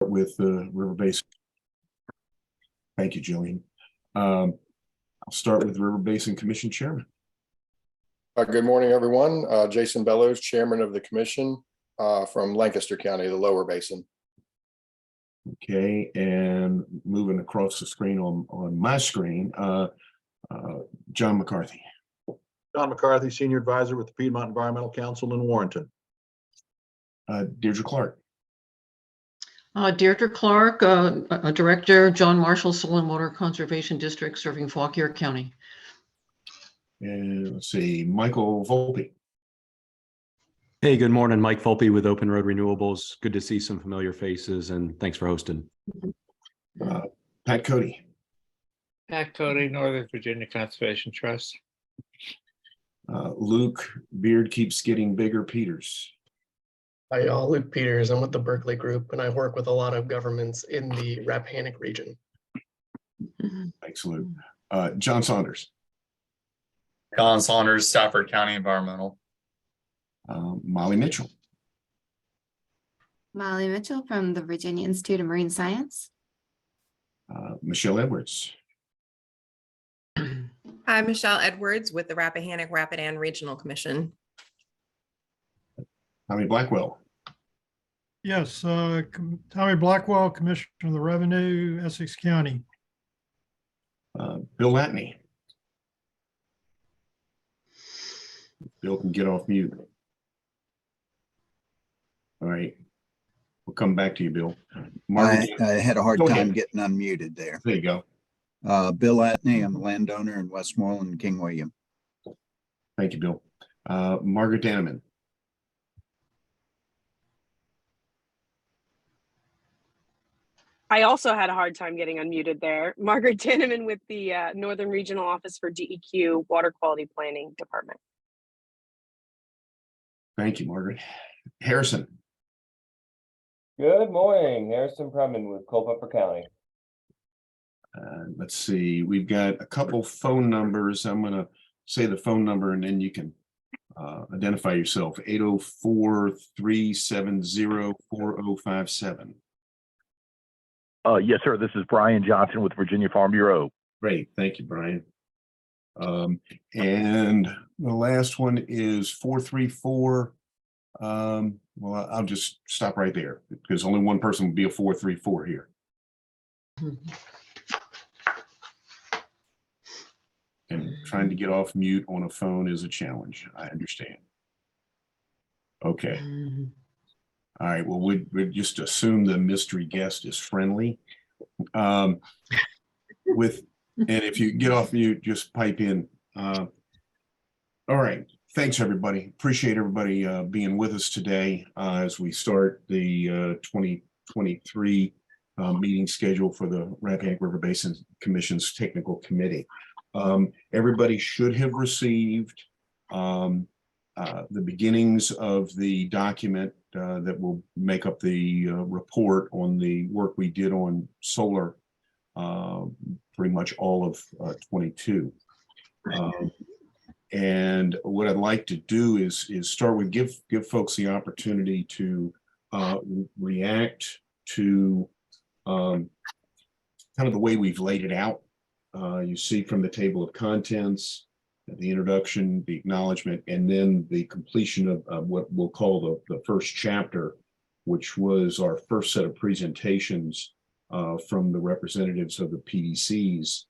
with the River Basin. Thank you, Jillian. I'll start with the River Basin Commission Chairman. Good morning, everyone. Jason Bellows, Chairman of the Commission from Lancaster County, the Lower Basin. Okay, and moving across the screen on my screen, John McCarthy. John McCarthy, Senior Advisor with the Piedmont Environmental Council in Warrenton. Deirdre Clark. Deirdre Clark, Director, John Marshall Soil and Water Conservation District serving Fauquier County. And let's see, Michael Volpe. Hey, good morning. Mike Volpe with Open Road Renewables. Good to see some familiar faces, and thanks for hosting. Pat Cody. Pat Cody, Northern Virginia Conservation Trust. Luke, beard keeps getting bigger, Peters. Hi, y'all. Luke Peters. I'm with the Berkeley Group, and I work with a lot of governments in the Rappahannock region. Thanks, Luke. John Saunders. Colin Saunders, Stafford County Environmental. Molly Mitchell. Molly Mitchell from the Virginia Institute of Marine Science. Michelle Edwards. I'm Michelle Edwards with the Rappahannock Rapidan Regional Commission. Tommy Blackwell. Yes, Tommy Blackwell, Commissioner of the Revenue, Essex County. Bill Latney. Bill can get off mute. All right. We'll come back to you, Bill. I had a hard Go time ahead. getting unmuted there. There you go. Bill Atney, I'm a landowner in Westmoreland, King William. Thank you, Bill. Margaret Danneman. I also had a hard time getting unmuted there. Margaret Tinneman with the Northern Regional Office for DEQ Water Quality Planning Department. Thank you, Margaret. Harrison. Good morning, Harrison Preman with Culpeper County. Let's see, we've got a couple phone numbers. I'm going to say the phone number and then you can identify yourself. 804-370-4057. Yes, sir. This is Brian Johnson with Virginia Farm Bureau. Great. Thank you, Brian. And the last one is 434. Well, I'll just stop right there because only one person would be a 434 here. And trying to get off mute on a phone is a challenge. I understand. Okay. All right. Well, we'd just assume the mystery guest is friendly. And if you get off mute, just pipe in. All right. Thanks, everybody. Appreciate everybody being with us today as we start the 2023 meeting schedule for the Rappahannock River Basin Commission's Technical Committee. Everybody should have received the beginnings of the document that will make up the report on the work we did on solar pretty much all of 22. And what I'd like to do is start with give folks the opportunity to react to kind of the way we've laid it out. You see from the table of contents, the introduction, the acknowledgement, and then the completion of what we'll call the first chapter, which was our first set of presentations from the representatives of the PDCs.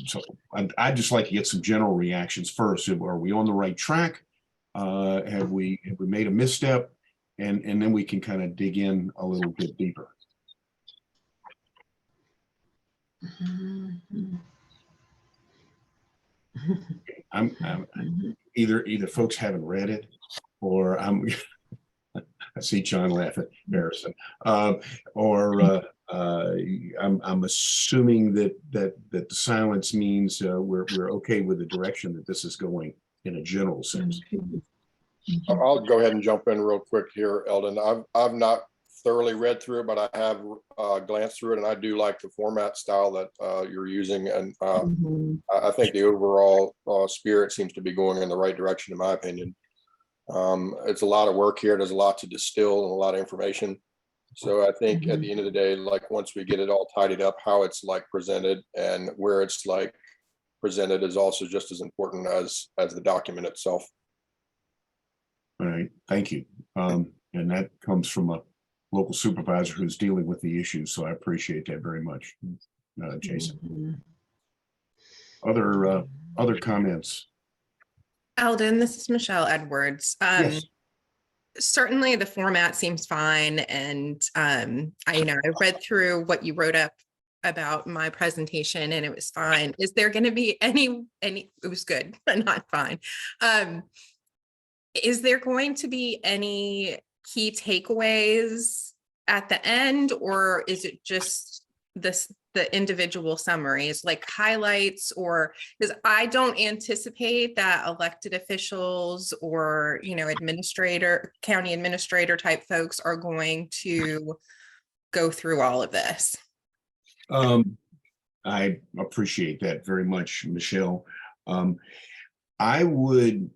So I'd just like to get some general reactions first. Are we on the right track? Have we made a misstep? And then we can kind of dig in a little bit deeper. I'm either folks haven't read it or I see John laughing, Harrison, or I'm assuming that the silence means we're okay with the direction that this is going in a general sense. I'll go ahead and jump in real quick here, Eldon. I've not thoroughly read through it, but I have glanced through it, and I do like the format style that you're using. And I think the overall spirit seems to be going in the right direction, in my opinion. It's a lot of work here. There's a lot to distill and a lot of information. So I think at the end of the day, like once we get it all tidied up, how it's like presented and where it's like presented is also just as important as the document itself. All right, thank you. And that comes from a local supervisor who's dealing with the issues, so I appreciate that very much. Jason. Other comments? Eldon, this is Michelle Edwards. Yes. Certainly the format seems fine. And I read through what you wrote up about my presentation and it was fine. Is there going to be any, it was good, but not fine. Is there going to be any key takeaways at the end, or is it just the individual summaries, like highlights? Or because I don't anticipate that elected officials or county administrator type folks are going to go through all of this. I appreciate that very much, Michelle. I would.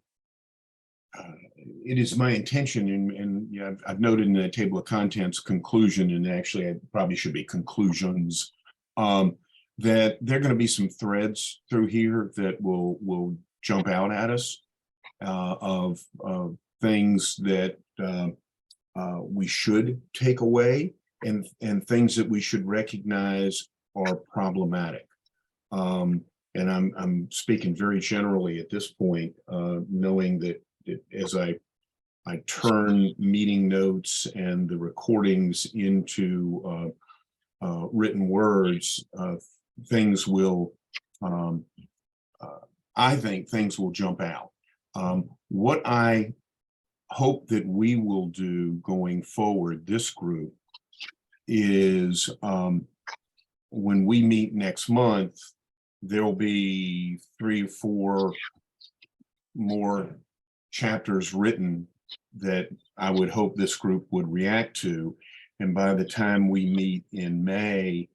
It is my intention, and I've noted in the table of contents conclusion, and actually I probably should be conclusions, that there are going to be some threads through here that will jump out at us of things that we should take away and things that we should recognize are problematic. And I'm speaking very generally at this point, knowing that as I turn meeting notes and the recordings into written words, things will, I think things will jump out. What I hope that we will do going forward, this group, is when we meet next month, there'll be 3 or 4 more chapters written that I would hope this group would react to. And by the time we meet in May,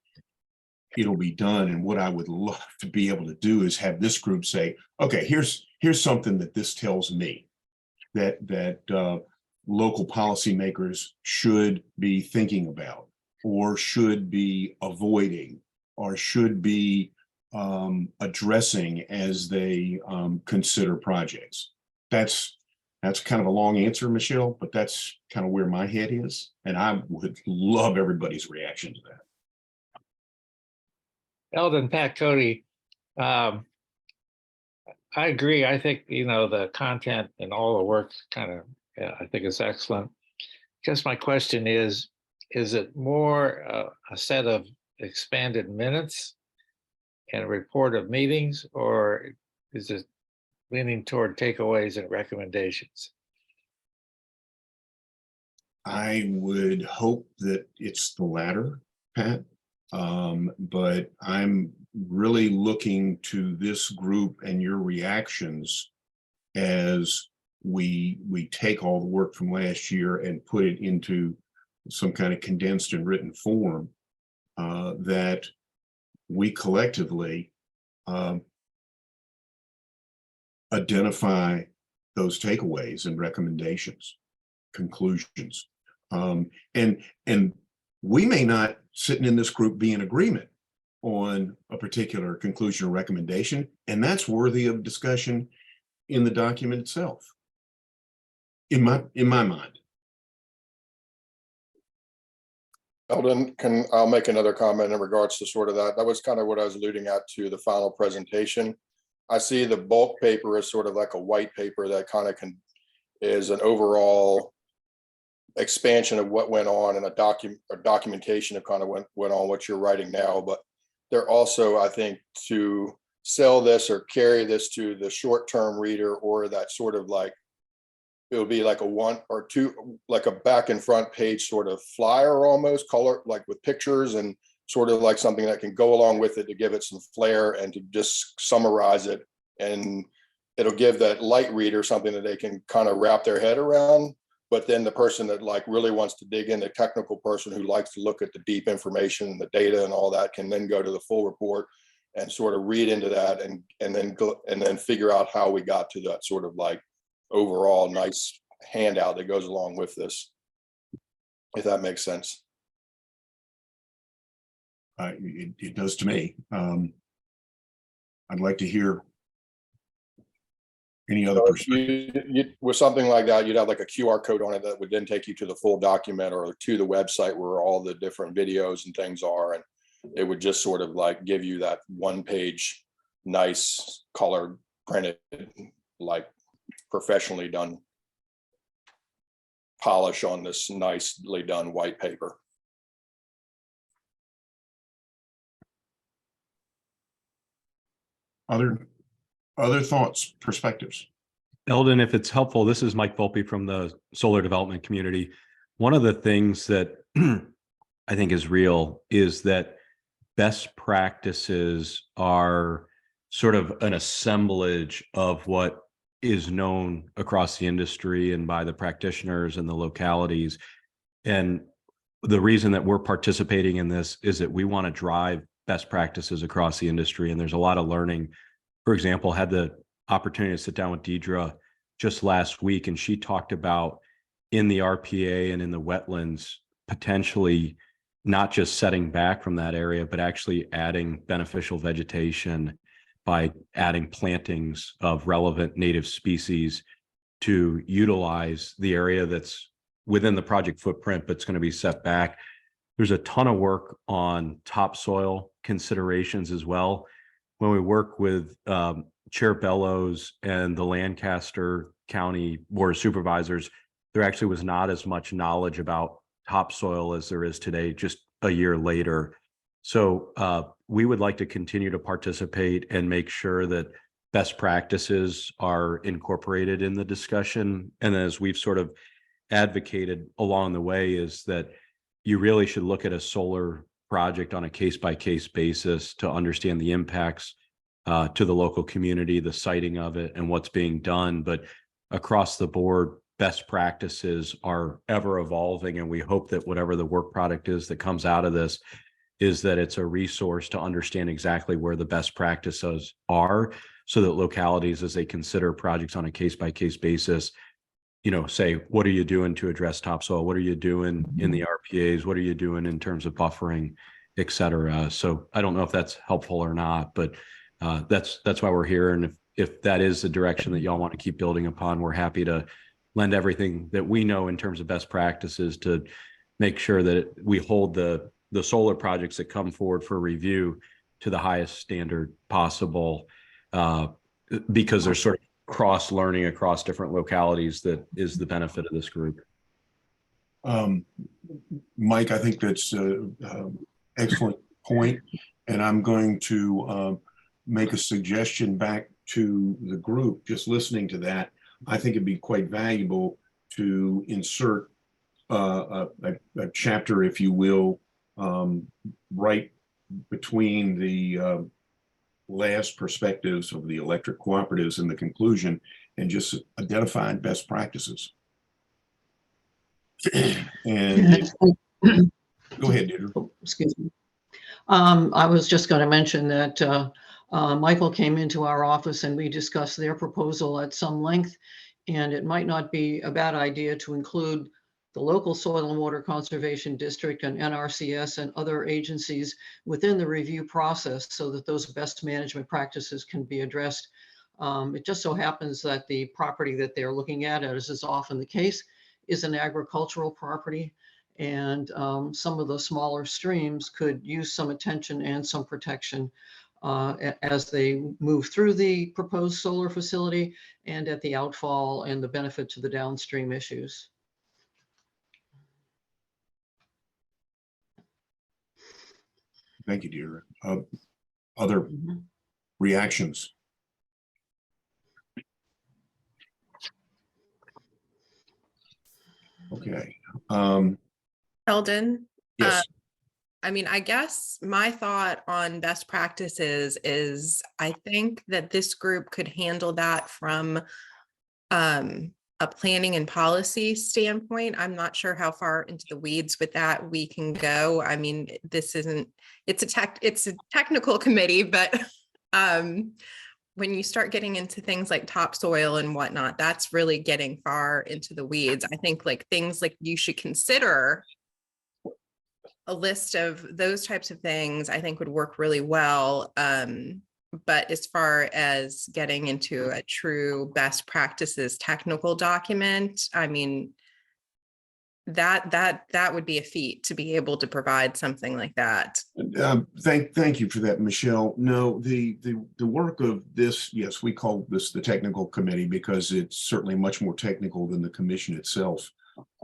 it'll be done. And what I would love to be able to do is have this group say, okay, here's something that this tells me that local policymakers should be thinking about, or should be avoiding, or should be addressing as they consider projects. That's kind of a long answer, Michelle, but that's kind of where my head is. And I would love everybody's reaction to that. Eldon, Pat Cody, I agree. I think, the content and all the work I think is excellent. Just my question is it more a set of expanded minutes and a report of meetings, or is it leaning toward takeaways and recommendations? I would hope that it's the latter, Pat. But I'm really looking to this group and your reactions as we take all the work from last year and put it into some kind of condensed and written form, that we collectively identify those takeaways and recommendations, conclusions. And we may not, sitting in this group, be in agreement on a particular conclusion or recommendation, and that's worthy of discussion in the document itself, in my mind. Eldon, I'll make another comment in regards to sort of that. That was kind of what I was alluding at to the final presentation. I see the bulk paper as sort of like a white paper that kind of is an overall expansion of what went on, and a documentation of kind of went on what you're writing now. But they're also, I think, to sell this or carry this to the short-term reader, or that sort of like, it would be like a 1 or 2, like a back and front page sort of flyer, almost color, like with pictures, and sort of like something that can go along with it to give it some flair and to just summarize it. And it'll give that light reader something that they can kind of wrap their head around. But then the person that like really wants to dig in, the technical person who likes to look at the deep information and the data and all that, can then go to the full report and sort of read into that and then figure out how we got to that sort of like overall nice handout that goes along with this, if that makes sense. It does to me. I'd like to hear any other perspective. With something like that, you'd have like a QR code on it that would then take you to the full document or to the website where all the different videos and things are. And it would just sort of like give you that one page, nice colored printed, like professionally done polish on this nicely done white paper. Other thoughts, perspectives? Eldon, if it's helpful, this is Mike Volpe from the solar development community. One of the things that I think is real is that best practices are sort of an assemblage of what is known across the industry and by the practitioners and the localities. And the reason that we're participating in this is that we want to drive best practices across the industry. And there's a lot of learning. For example, had the opportunity to sit down with Deidre just last week, and she talked about in the RPA and in the wetlands, potentially not just setting back from that area, but actually adding beneficial vegetation by adding plantings of relevant native species to utilize the area that's within the project footprint, but it's going to be set back. There's a ton of work on topsoil considerations as well. When we work with Chair Bellows and the Lancaster County Board of Supervisors, there actually was not as much knowledge about topsoil as there is today, just a year later. So we would like to continue to participate and make sure that best practices are incorporated in the discussion. And as we've sort of advocated along the way, is that you really should look at a solar project on a case-by-case basis to understand the impacts to the local community, the siting of it, and what's being done. But across the board, best practices are ever evolving, and we hope that whatever the work product is that comes out of this is that it's a resource to understand exactly where the best practices are, so that localities, as they consider projects on a case-by-case basis, say, what are you doing to address topsoil? What are you doing in the RPAs? What are you doing in terms of buffering, et cetera? So I don't know if that's helpful or not, but that's why we're here. And if that is the direction that y'all want to keep building upon, we're happy to lend everything that we know in terms of best practices to make sure that we hold the solar projects that come forward for review to the highest standard possible, because there's sort of cross-learning across different localities that is the benefit of this group. Mike, I think that's an excellent point, and I'm going to make a suggestion back to the group. Just listening to that, I think it'd be quite valuable to insert a chapter, if you will, right between the last perspectives of the electric cooperatives and the conclusion, and just identifying best practices. And go ahead, Deirdre. Excuse me. I was just going to mention that Michael came into our office and we discussed their proposal at some length, and it might not be a bad idea to include the local Soil and Water Conservation District and NRCS and other agencies within the review process so that those best management practices can be addressed. It just so happens that the property that they're looking at, as is often the case, is an agricultural property, and some of the smaller streams could use some attention and some protection as they move through the proposed solar facility and at the outfall and the benefit to the downstream issues. Thank you, Deirdre. Other reactions? Okay. Eldon? Yes. I mean, I guess my thought on best practices is I think that this group could handle that from a planning and policy standpoint. I'm not sure how far into the weeds with that we can go. I mean, this isn't, it's a technical committee, but when you start getting into things like topsoil and whatnot, that's really getting far into the weeds. I think like things like you should consider a list of those types of things, I think would work really well. But as far as getting into a true best practices technical document, I mean, that would be a feat to be able to provide something like that. Thank you for that, Michelle. No, the work of this, yes, we call this the technical committee because it's certainly much more technical than the commission itself.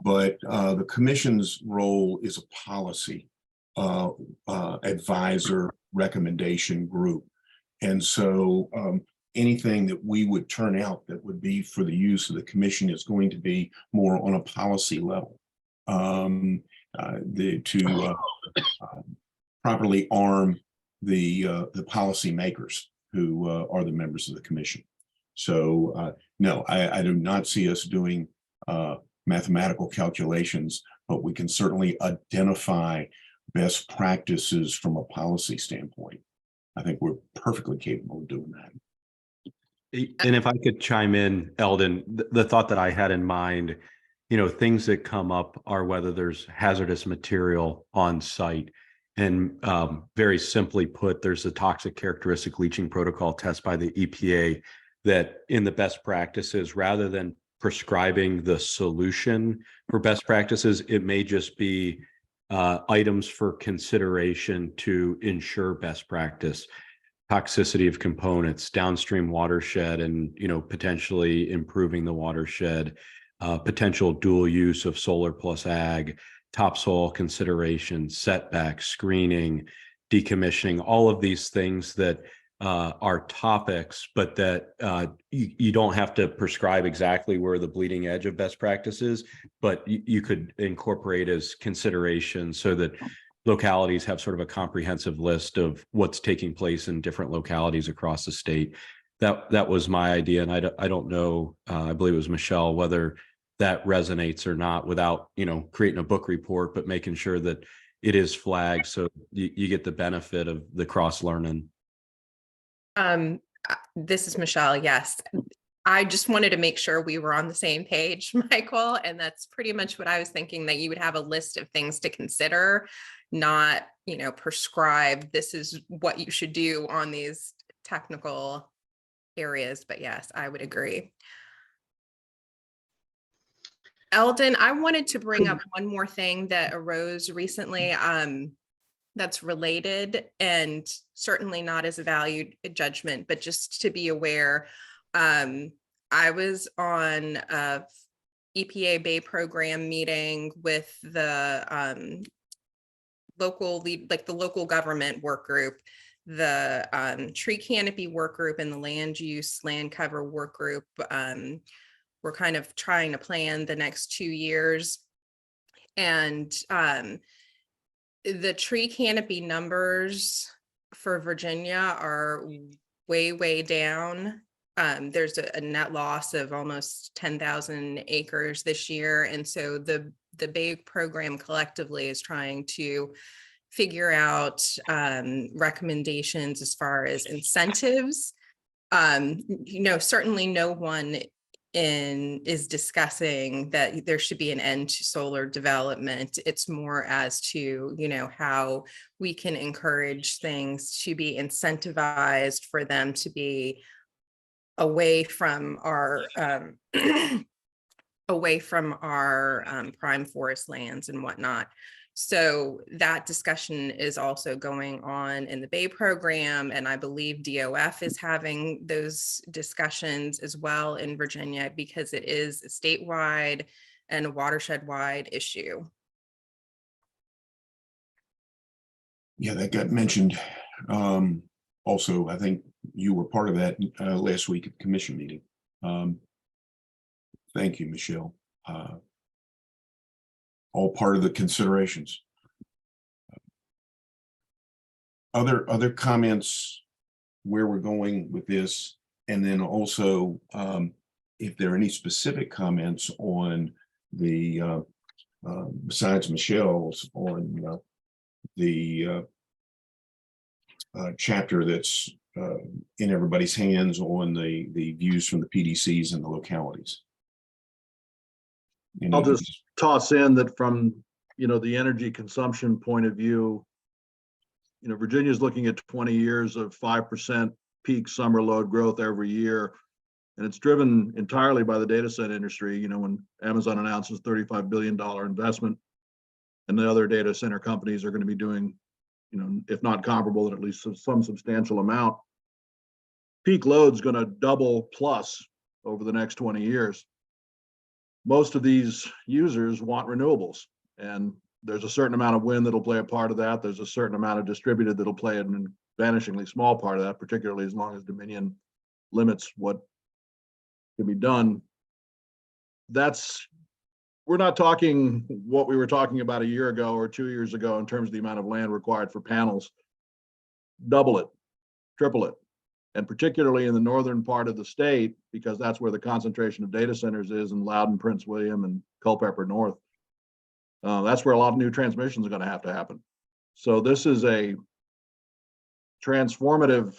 But the commission's role is a policy advisor recommendation group. And so anything that we would turn out that would be for the use of the commission is going to be more on a policy level. To properly arm the policymakers who are the members of the commission. So no, I do not see us doing mathematical calculations, but we can certainly identify best practices from a policy standpoint. I think we're perfectly capable of doing that. And if I could chime in, Eldon, the thought that I had in mind, things that come up are whether there's hazardous material on site. And very simply put, there's a toxic characteristic leaching protocol test by the EPA that in the best practices, rather than prescribing the solution for best practices, it may just be items for consideration to ensure best practice. Toxicity of components, downstream watershed, and potentially improving the watershed, potential dual use of solar plus ag, topsoil consideration, setback, screening, decommissioning, all of these things that are topics, but that you don't have to prescribe exactly where the bleeding edge of best practices, but you could incorporate as consideration so that localities have sort of a comprehensive list of what's taking place in different localities across the state. That was my idea, and I don't know. I believe it was Michelle, whether that resonates or not, without creating a book report, but making sure that it is flagged so you get the benefit of the cross learning. This is Michelle. Yes. I just wanted to make sure we were on the same page, Michael. And that's pretty much what I was thinking, that you would have a list of things to consider, not, prescribe this is what you should do on these technical areas. But yes, I would agree. Eldon, I wanted to bring up one more thing that arose recently. That's related and certainly not as a valued judgment, but just to be aware. I was on a EPA Bay program meeting with the local lead, like the local government work group, the tree canopy work group, and the land use land cover work group. We're kind of trying to plan the next 2 years, and the tree canopy numbers for Virginia are way down. There's a net loss of almost 10,000 acres this year. And so the Bay program collectively is trying to figure out recommendations as far as incentives. Certainly no one is discussing that there should be an end to solar development. It's more as to, how we can encourage things to be incentivized for them to be away from our prime forest lands and whatnot. So that discussion is also going on in the Bay program, and I believe DOF is having those discussions as well in Virginia, because it is a statewide and a watershed-wide issue. Yeah, that got mentioned. Also, I think you were part of that last week at the commission meeting. Thank you, Michelle. All part of the considerations. Other comments where we're going with this, and then also if there are any specific comments on the besides Michelle's on the chapter that's in everybody's hands on the views from the PDCs and the localities. I'll just toss in that from, the energy consumption point of view, Virginia's looking at 20 years of 5% peak summer load growth every year. And it's driven entirely by the data center industry. When Amazon announces $35 billion investment, and the other data center companies are going to be doing, if not comparable, then at least some substantial amount. Peak load's going to double plus over the next 20 years. Most of these users want renewables, and there's a certain amount of wind that'll play a part of that. There's a certain amount of distributed that'll play an vanishingly small part of that, particularly as long as Dominion limits what can be done. We're not talking what we were talking about a year ago or 2 years ago in terms of the amount of land required for panels. Double it, triple it. And particularly in the northern part of the state, because that's where the concentration of data centers is in Loudoun, Prince William, and Culpeper North. That's where a lot of new transmissions are going to happen. So this is a transformative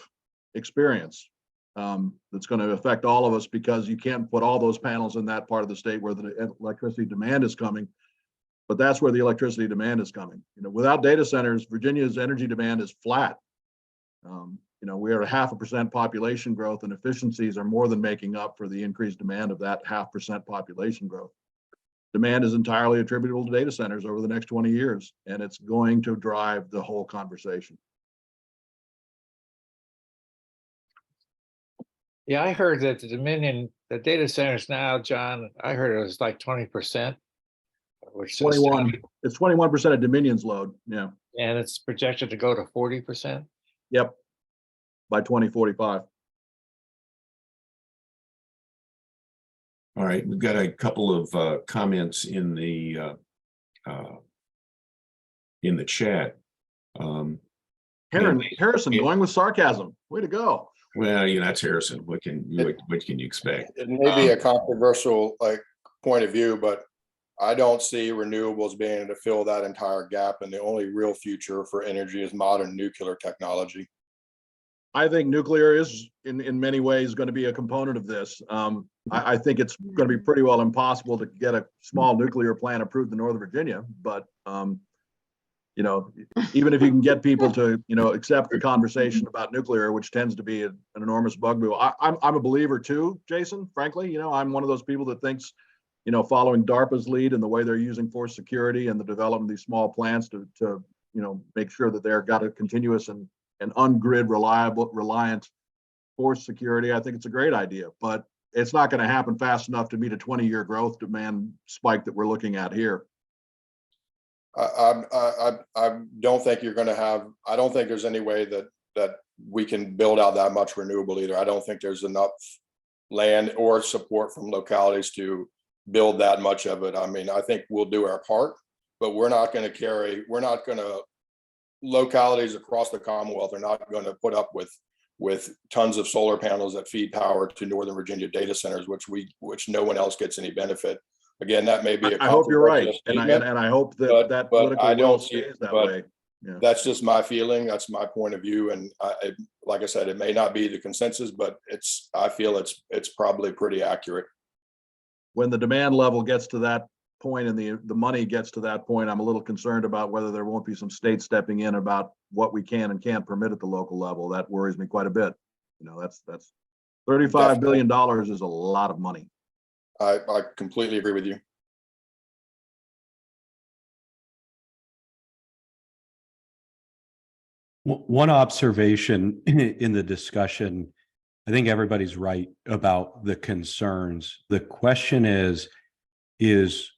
experience that's going to affect all of us, because you can't put all those panels in that part of the state where the electricity demand is coming. But that's where the electricity demand is coming. Without data centers, Virginia's energy demand is flat. We're at 0.5% population growth, and efficiencies are more than making up for the increased demand of that 0.5% population growth. Demand is entirely attributable to data centers over the next 20 years, and it's going to drive the whole conversation. Yeah, I heard that the data centers now, John, I heard it was like 20%. Which 21. It's 21% of Dominion's load. Yeah. And it's projected to go to 40%. Yep. By 2045. All right, we've got a couple of comments in the chat. Harrison going with sarcasm. Way to go. Well, that's Harrison. What can you expect? It may be a controversial point of view, but I don't see renewables being able to fill that entire gap, and the only real future for energy is modern nuclear technology. I think nuclear is in many ways going to be a component of this. I think it's going to be pretty well impossible to get a small nuclear plant approved in Northern Virginia, but even if you can get people to accept the conversation about nuclear, which tends to be an enormous bugaboo. I'm a believer too, Jason. Frankly, I'm one of those people that thinks, following DARPA's lead and the way they're using force security and the development of these small plants to make sure that they're got a continuous and ungrid reliant force security. I think it's a great idea, but it's not going to happen fast enough to meet a 20-year growth demand spike that we're looking at here. I don't think you're going to have. I don't think there's any way that we can build out that much renewable either. I don't think there's enough land or support from localities to build that much of it. I mean, I think we'll do our part, but we're not going to. Localities across the Commonwealth are not going to put up with tons of solar panels that feed power to Northern Virginia data centers, which no one else gets any benefit. Again, that may be. I hope you're right, and I hope that political will stays that way. Yeah. That's just my feeling. That's my point of view, and like I said, it may not be the consensus, but I feel it's probably pretty accurate. When the demand level gets to that point and the money gets to that point, I'm a little concerned about whether there won't be some states stepping in about what we can and can't permit at the local level. That worries me quite a bit. That's $35 billion is a lot of money. I completely agree with you. One observation in the discussion, I think everybody's right about the concerns. The question is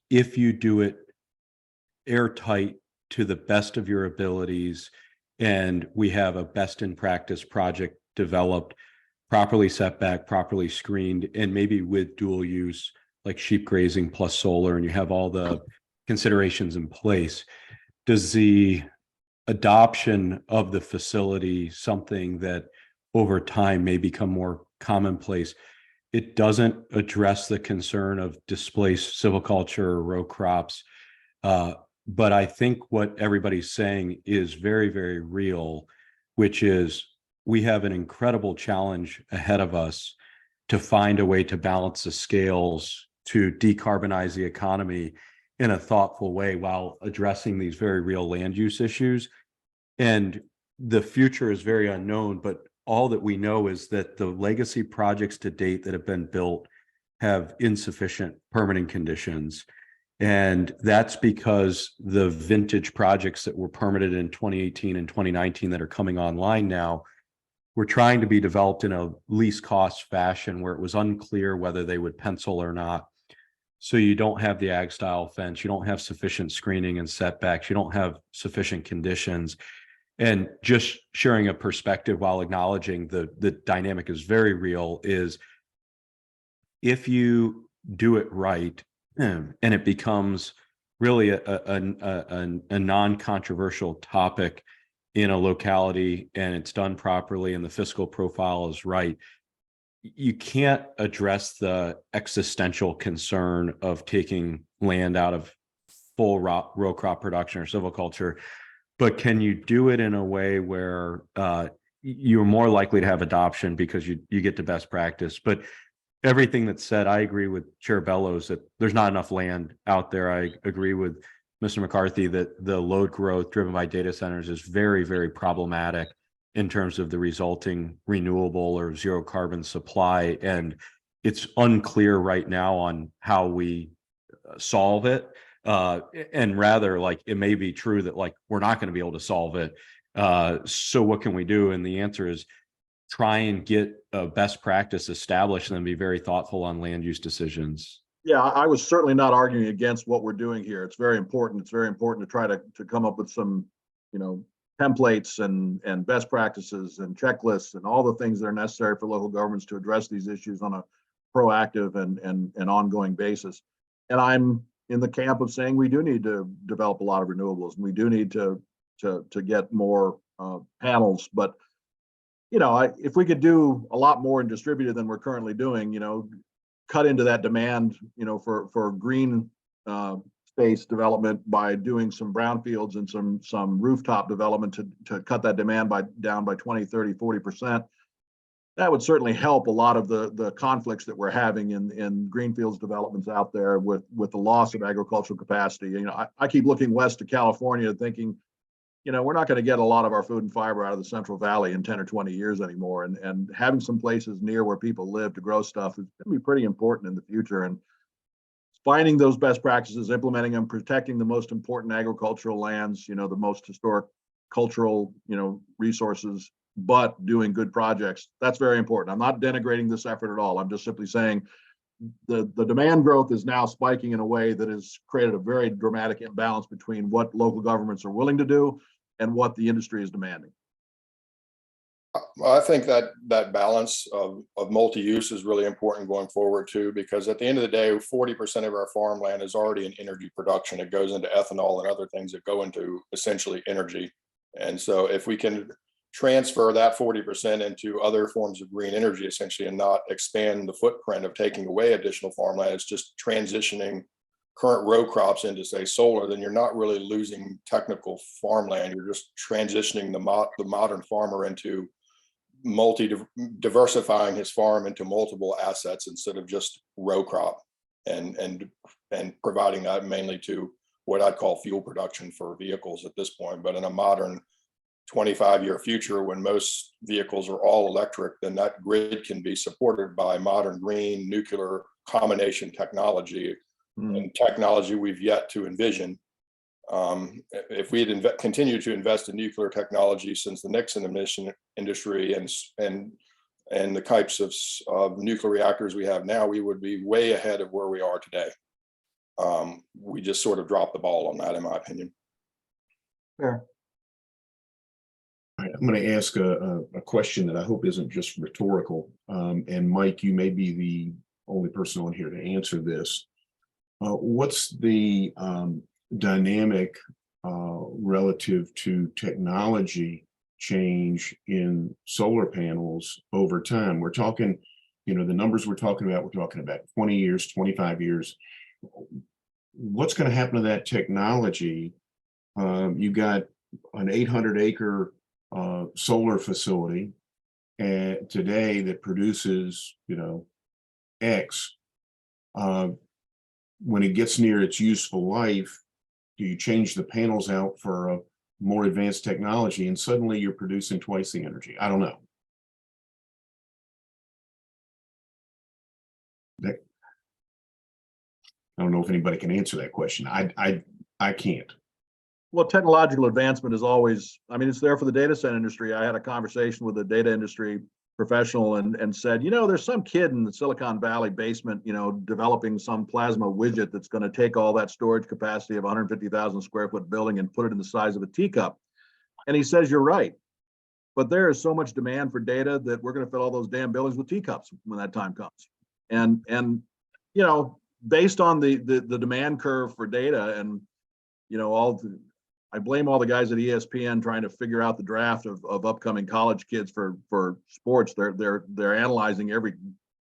if you do it airtight to the best of your abilities, and we have a best in practice project developed, properly set back, properly screened, and maybe with dual use like sheep grazing plus solar, and you have all the considerations in place, does the adoption of the facility something that over time may become more commonplace? It doesn't address the concern of displaced silviculture or row crops. But I think what everybody's saying is very, very real, which is we have an incredible challenge ahead of us to find a way to balance the scales to decarbonize the economy in a thoughtful way while addressing these very real land use issues. And the future is very unknown, but all that we know is that the legacy projects to date that have been built have insufficient permitting conditions. And that's because the vintage projects that were permitted in 2018 and 2019 that are coming online now were trying to be developed in a least cost fashion where it was unclear whether they would pencil or not. So you don't have the ag style fence, you don't have sufficient screening and setbacks, you don't have sufficient conditions. And just sharing a perspective while acknowledging the dynamic is very real is if you do it right and it becomes really a non-controversial topic in a locality and it's done properly and the fiscal profile is right, you can't address the existential concern of taking land out of full row crop production or silviculture, but can you do it in a way where you're more likely to have adoption because you get to best practice? But everything that's said, I agree with Chair Bellows that there's not enough land out there. I agree with Mr. McCarthy that the load growth driven by data centers is very, very problematic in terms of the resulting renewable or zero carbon supply. And it's unclear right now on how we solve it. And rather, like, it may be true that like we're not going to be able to solve it. So what can we do? And the answer is try and get a best practice established and then be very thoughtful on land use decisions. Yeah, I was certainly not arguing against what we're doing here. It's very important. It's very important to try to come up with some, templates and best practices and checklists and all the things that are necessary for local governments to address these issues on a proactive and ongoing basis. And I'm in the camp of saying we do need to develop a lot of renewables and we do need to get more panels. But if we could do a lot more in distributed than we're currently doing, cut into that demand, for green space development by doing some brownfields and some rooftop development to cut that demand down by 20, 30, 40%. That would certainly help a lot of the conflicts that we're having in greenfields developments out there with the loss of agricultural capacity. I keep looking west to California thinking, we're not going to get a lot of our food and fiber out of the Central Valley in 10 or 20 years anymore. And having some places near where people live to grow stuff is going to be pretty important in the future. And finding those best practices, implementing them, protecting the most important agricultural lands, the most historic cultural, resources, but doing good projects. That's very important. I'm not denigrating this effort at all. I'm just simply saying the demand growth is now spiking in a way that has created a very dramatic imbalance between what local governments are willing to do and what the industry is demanding. I think that balance of multi-use is really important going forward too, because at the end of the day, 40% of our farmland is already in energy production. It goes into ethanol and other things that go into essentially energy. And so if we can transfer that 40% into other forms of green energy, essentially, and not expand the footprint of taking away additional farmland, it's just transitioning current row crops into, say, solar, then you're not really losing technical farmland. You're just transitioning the modern farmer into diversifying his farm into multiple assets instead of just row crop, and providing that mainly to what I'd call fuel production for vehicles at this point. But in a modern 25-year future, when most vehicles are all electric, then that grid can be supported by modern green nuclear combination technology and technology we've yet to envision. If we had continued to invest in nuclear technology since the Nixon emission industry and the types of nuclear reactors we have now, we would be way ahead of where we are today. We just sort of dropped the ball on that, in my opinion. Fair. All right, I'm going to ask a question that I hope isn't just rhetorical. And Mike, you may be the only person on here to answer this. What's the dynamic relative to technology change in solar panels over time? We're talking, the numbers we're talking about 20 years, 25 years. What's going to happen to that technology? You got an 800-acre solar facility today that produces, X, when it gets near its useful life, do you change the panels out for a more advanced technology and suddenly you're producing twice the energy? I don't know. I don't know if anybody can answer that question. I can't. Well, technological advancement is always, I mean, it's there for the data center industry. I had a conversation with a data industry professional and said, there's some kid in the Silicon Valley basement, developing some plasma widget that's going to take all that storage capacity of 150,000 square foot building and put it in the size of a teacup. And he says, you're right. But there is so much demand for data that we're going to fill all those damn buildings with teacups when that time comes. And based on the demand curve for data and, I blame all the guys at ESPN trying to figure out the draft of upcoming college kids for sports. They're analyzing every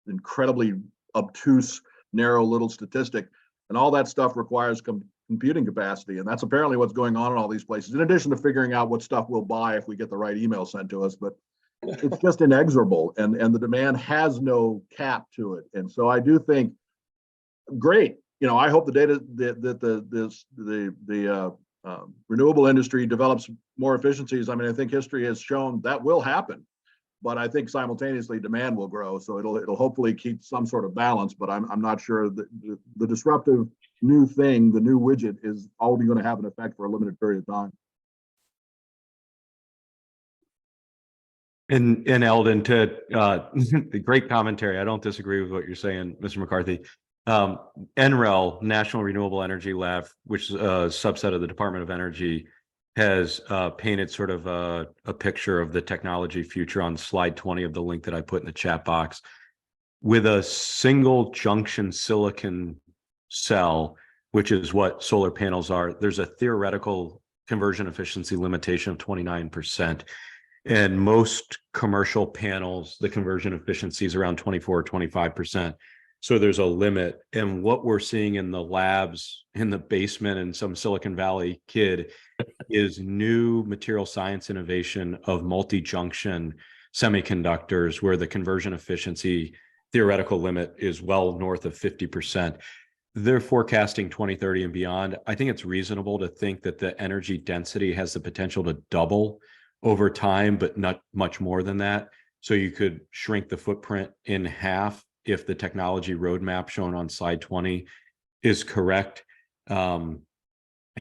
incredibly obtuse, narrow little statistic, and all that stuff requires computing capacity, and that's apparently what's going on in all these places. In addition to figuring out what stuff we'll buy if we get the right email sent to us, but it's just inexorable, and the demand has no cap to it. And so I do think, great. I hope the data the renewable industry develops more efficiencies. I mean, I think history has shown that will happen, but I think simultaneously demand will grow. So it'll hopefully keep some sort of balance, but I'm not sure that the disruptive new thing, the new widget, is only going to have an effect for a limited period of time. And Eldon, to the great commentary. I don't disagree with what you're saying, Mr. McCarthy. NREL, National Renewable Energy Lab, which is a subset of the Department of Energy, has painted sort of a picture of the technology future on slide 20 of the link that I put in the chat box. With a single junction silicon cell, which is what solar panels are, there's a theoretical conversion efficiency limitation of 29%. And most commercial panels, the conversion efficiency is around 24 or 25%. So there's a limit. And what we're seeing in the labs, in the basement, and some Silicon Valley kid is new material science innovation of multi-junction semiconductors, where the conversion efficiency theoretical limit is well north of 50%. They're forecasting 2030 and beyond. I think it's reasonable to think that the energy density has the potential to double over time, but not much more than that. So you could shrink the footprint in half if the technology roadmap shown on slide 20 is correct. In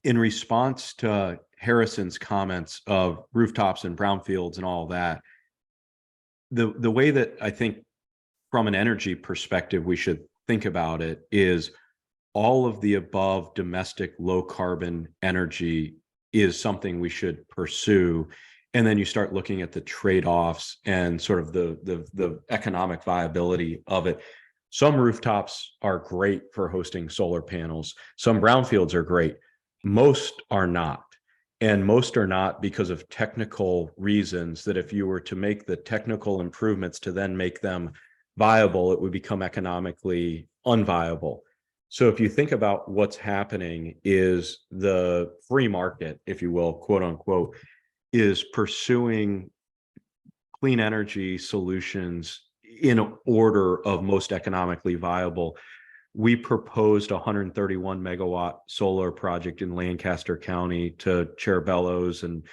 response to Harrison's comments of rooftops and brownfields and all that, the way that I think from an energy perspective we should think about it is all of the above domestic low carbon energy is something we should pursue. And then you start looking at the trade-offs and sort of the economic viability of it. Some rooftops are great for hosting solar panels. Some brownfields are great. Most are not. And most are not because of technical reasons that if you were to make the technical improvements to then make them viable, it would become economically unviable. So if you think about what's happening is the free market, if you will, quote unquote, is pursuing clean energy solutions in order of most economically viable. We proposed a 131 megawatt solar project in Lancaster County to Chair Bellows and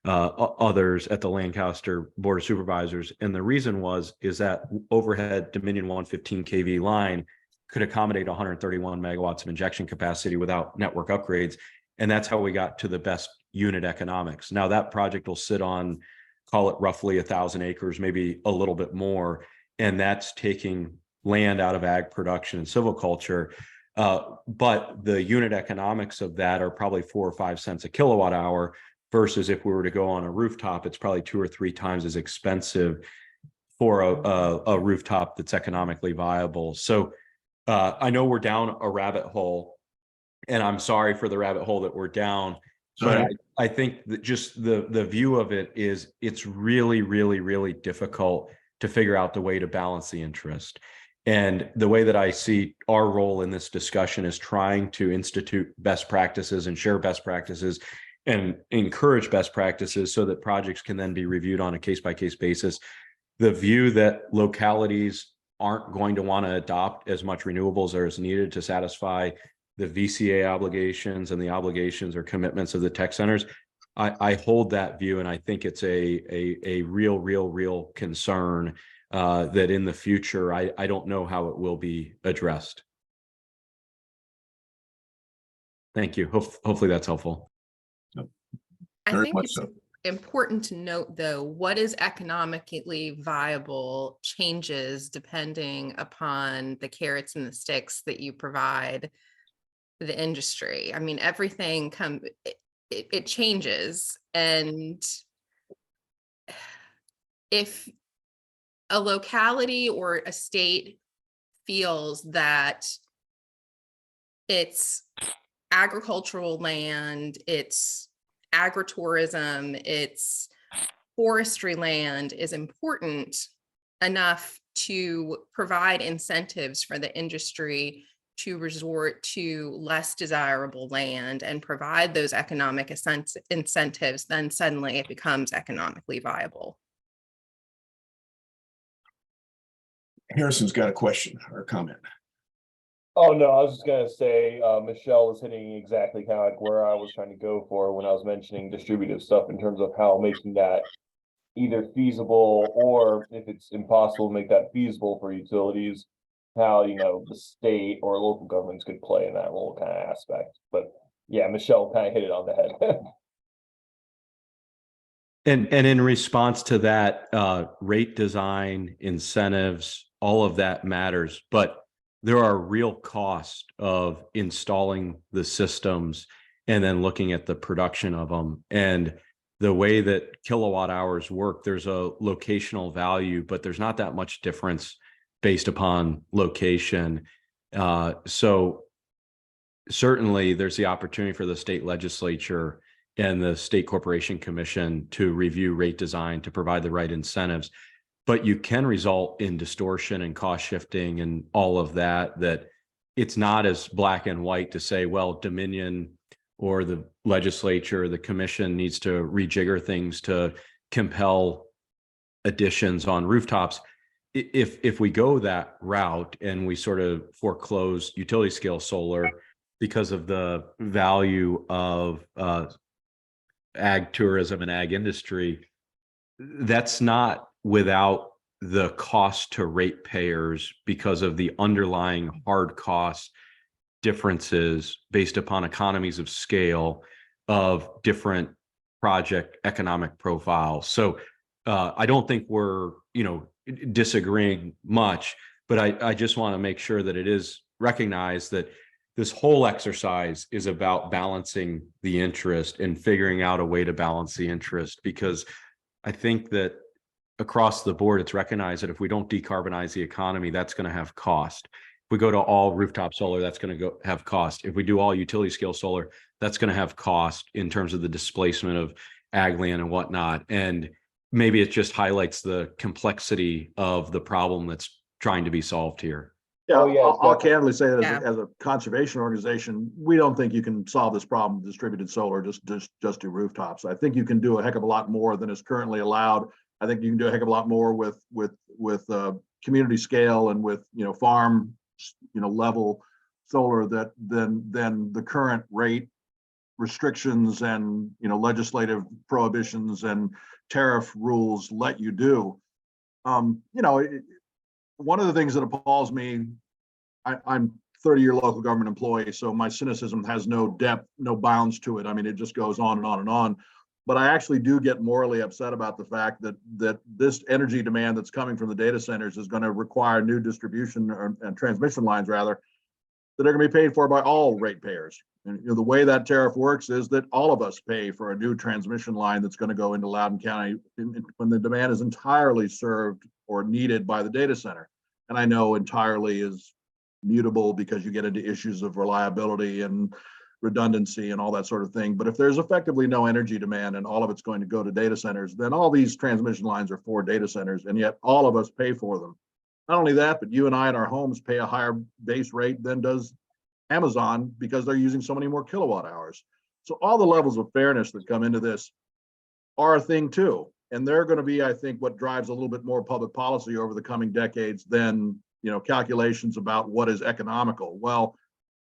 others at the Lancaster Board of Supervisors. And the reason is that overhead Dominion 115 kV line could accommodate 131 megawatts of injection capacity without network upgrades. And that's how we got to the best unit economics. Now that project will sit on, call it roughly 1,000 acres, maybe a little bit more. And that's taking land out of ag production and silviculture. But the unit economics of that are probably 4 or 5 cents a kilowatt hour versus if we were to go on a rooftop, it's probably 2 or 3 times as expensive for a rooftop that's economically viable. So I know we're down a rabbit hole, and I'm sorry for the rabbit hole that we're down. But I think that just the view of it is it's really, really, really difficult to figure out the way to balance the interest. And the way that I see our role in this discussion is trying to institute best practices and share best practices and encourage best practices so that projects can then be reviewed on a case-by-case basis. the view that localities aren't going to want to adopt as much renewables as needed to satisfy the VCA obligations and the obligations or commitments of the tech centers. I hold that view, and I think it's a real concern that in the future, I don't know how it will be addressed. Thank you. Hopefully that's helpful. I Very think much it's so. important to note, though, what is economically viable changes depending upon the carrots and the sticks that you provide the industry. I mean, everything it changes. And if a locality or a state feels that it's agricultural land, it's agritourism, it's forestry land is important enough to provide incentives for the industry to resort to less desirable land and provide those economic incentives, then suddenly it becomes economically viable. Harrison's got a question or a comment. Oh, no, I was just gonna say, Michelle was hitting exactly kind of like where I was trying to go for when I was mentioning distributive stuff in terms of how making that either feasible, or if it's impossible, make that feasible for utilities, how, you know, the state or local governments could play in that role kind of aspect. But yeah, Michelle kind of hit it on the head. And in response to that, rate design, incentives, all of that matters, but there are real costs of installing the systems and then looking at the production of them. And the way that kilowatt hours work, there's a locational value, but there's not that much difference based upon location. So certainly there's the opportunity for the state legislature and the State Corporation Commission to review rate design to provide the right incentives. But you can result in distortion and cost shifting and all of that, that it's not as black and white to say, well, Dominion or the legislature, the commission needs to rejigger things to compel additions on rooftops. If we go that route and we sort of foreclose utility scale solar because of the value of ag tourism and ag industry, that's not without the cost to ratepayers because of the underlying hard cost differences based upon economies of scale of different project economic profiles. So I don't think we're, disagreeing much, but I just want to make sure that it is recognized that this whole exercise is about balancing the interest and figuring out a way to balance the interest, because I think that across the board, it's recognized that if we don't decarbonize the economy, that's going to have cost. If we go to all rooftop solar, that's going to have cost. If we do all utility scale solar, that's going to have cost in terms of the displacement of ag land and whatnot. And maybe it just highlights the complexity of the problem that's trying to be solved here. Yeah, Oh, yeah, I'll definitely. candidly say that Yeah. as a conservation organization, we don't think you can solve this problem with distributed solar, just do rooftops. I think you can do a heck of a lot more than is currently allowed. I think you can do a heck of a lot more with community scale and with, farm, level solar than the current rate restrictions and, legislative prohibitions and tariff rules let you do. One of the things that appalls me, I'm 30-year local government employee, so my cynicism has no depth, no bounds to it. I mean, it just goes on and on and on. But I actually do get morally upset about the fact that this energy demand that's coming from the data centers is going to require new distribution and transmission lines, rather, that are going to be paid for by all ratepayers. And the way that tariff works is that all of us pay for a new transmission line that's going to go into Loudoun County when the demand is entirely served or needed by the data center. And I know entirely is mutable because you get into issues of reliability and redundancy and all that sort of thing. But if there's effectively no energy demand and all of it's going to go to data centers, then all these transmission lines are for data centers, and yet all of us pay for them. Not only that, but you and I in our homes pay a higher base rate than does Amazon because they're using so many more kilowatt hours. So all the levels of fairness that come into this are a thing too. And they're going to be, I think, what drives a little bit more public policy over the coming decades than, calculations about what is economical. Well,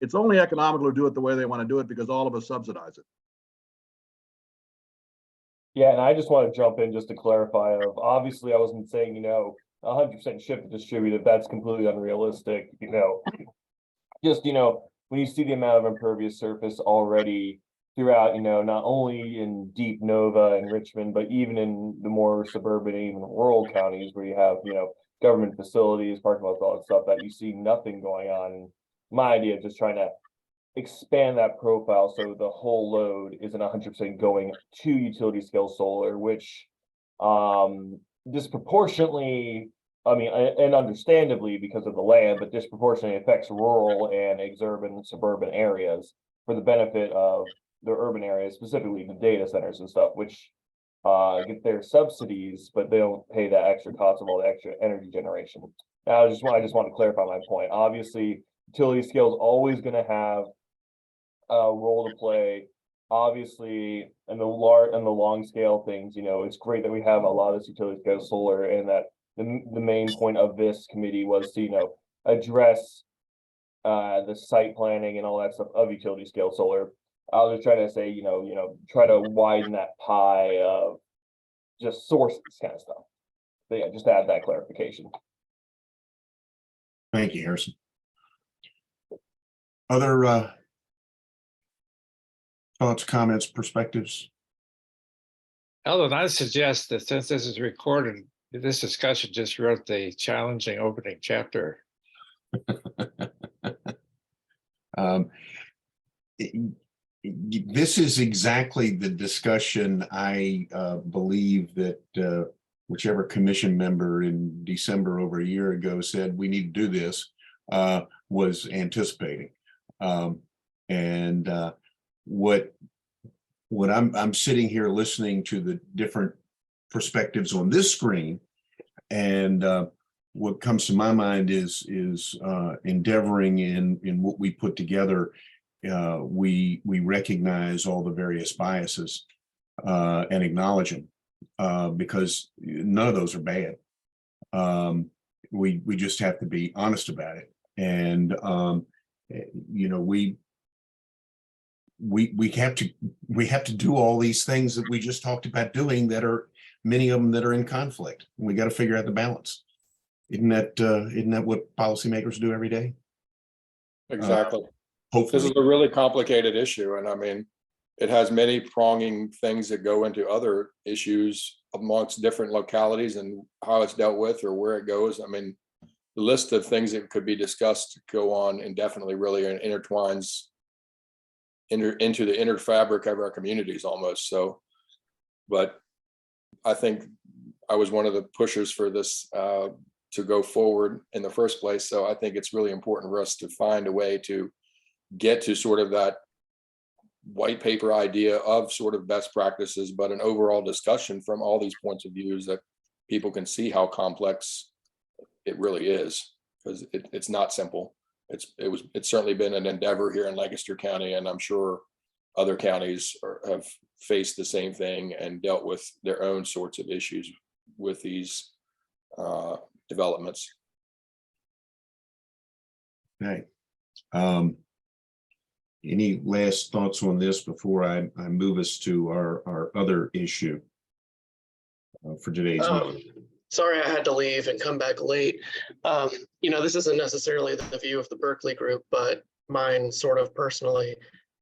it's only economical to do it the way they want to do it because all of us subsidize it. Yeah, and I just want to jump in just to clarify of, obviously, I wasn't saying, 100% shift to distributed, that's completely unrealistic, just, when you see the amount of impervious surface already throughout, not only in deep Nova and Richmond, but even in the more suburban, even rural counties where you have, government facilities, parking lots, all that stuff, that you see nothing going on. And my idea of just trying to expand that profile so the whole load isn't 100% going to utility scale solar, which disproportionately, and understandably because of the land, but disproportionately affects rural and exurban suburban areas for the benefit of the urban areas, specifically the data centers and stuff, which get their subsidies, but they don't pay that extra cost of all the extra energy generation. Now, I just want to clarify my point. Obviously, utility scale is always going to have a role to play. Obviously, in the long scale things, it's great that we have a lot of this utility scale solar, and that the main point of this committee was to address the site planning and all that stuff of utility scale solar. I was just trying to say, try to widen that pie of just sources kind of stuff. But yeah, just to add that clarification. Thank you, Harrison. Other thoughts, comments, perspectives? Ellen, I suggest that since this is recorded, this discussion just wrote the challenging opening chapter. This is exactly the discussion I believe that whichever commission member in December over a year ago said we need to do this was anticipating. What I'm sitting here listening to the different perspectives on this screen, and what comes to my mind is endeavoring in what we put together. We recognize all the various biases and acknowledge them because none of those are bad. We just have to be honest about it, and we have to do all these things that we just talked about doing, that are many of them that are in conflict. We got to figure out the balance. Isn't that what policymakers do every day? Exactly. Hopefully. This is a really complicated issue, and it has many pronging things that go into other issues amongst different localities and how it's dealt with or where it goes. The list of things that could be discussed go on indefinitely, really, and intertwines into the inner fabric of our communities almost. So, but I think I was one of the pushers for this to go forward in the first place. So I think it's really important for us to find a way to get to sort of that white paper idea of sort of best practices, but an overall discussion from all these points of views that people can see how complex it really is, because it's not simple. It's certainly been an endeavor here in Lancaster County, and I'm sure other counties have faced the same thing and dealt with their own sorts of issues with these developments. Okay. Any last thoughts on this before I move us to our other issue for today's meeting? Sorry, I had to leave and come back late. This isn't necessarily the view of the Berkeley group, but mine sort of personally,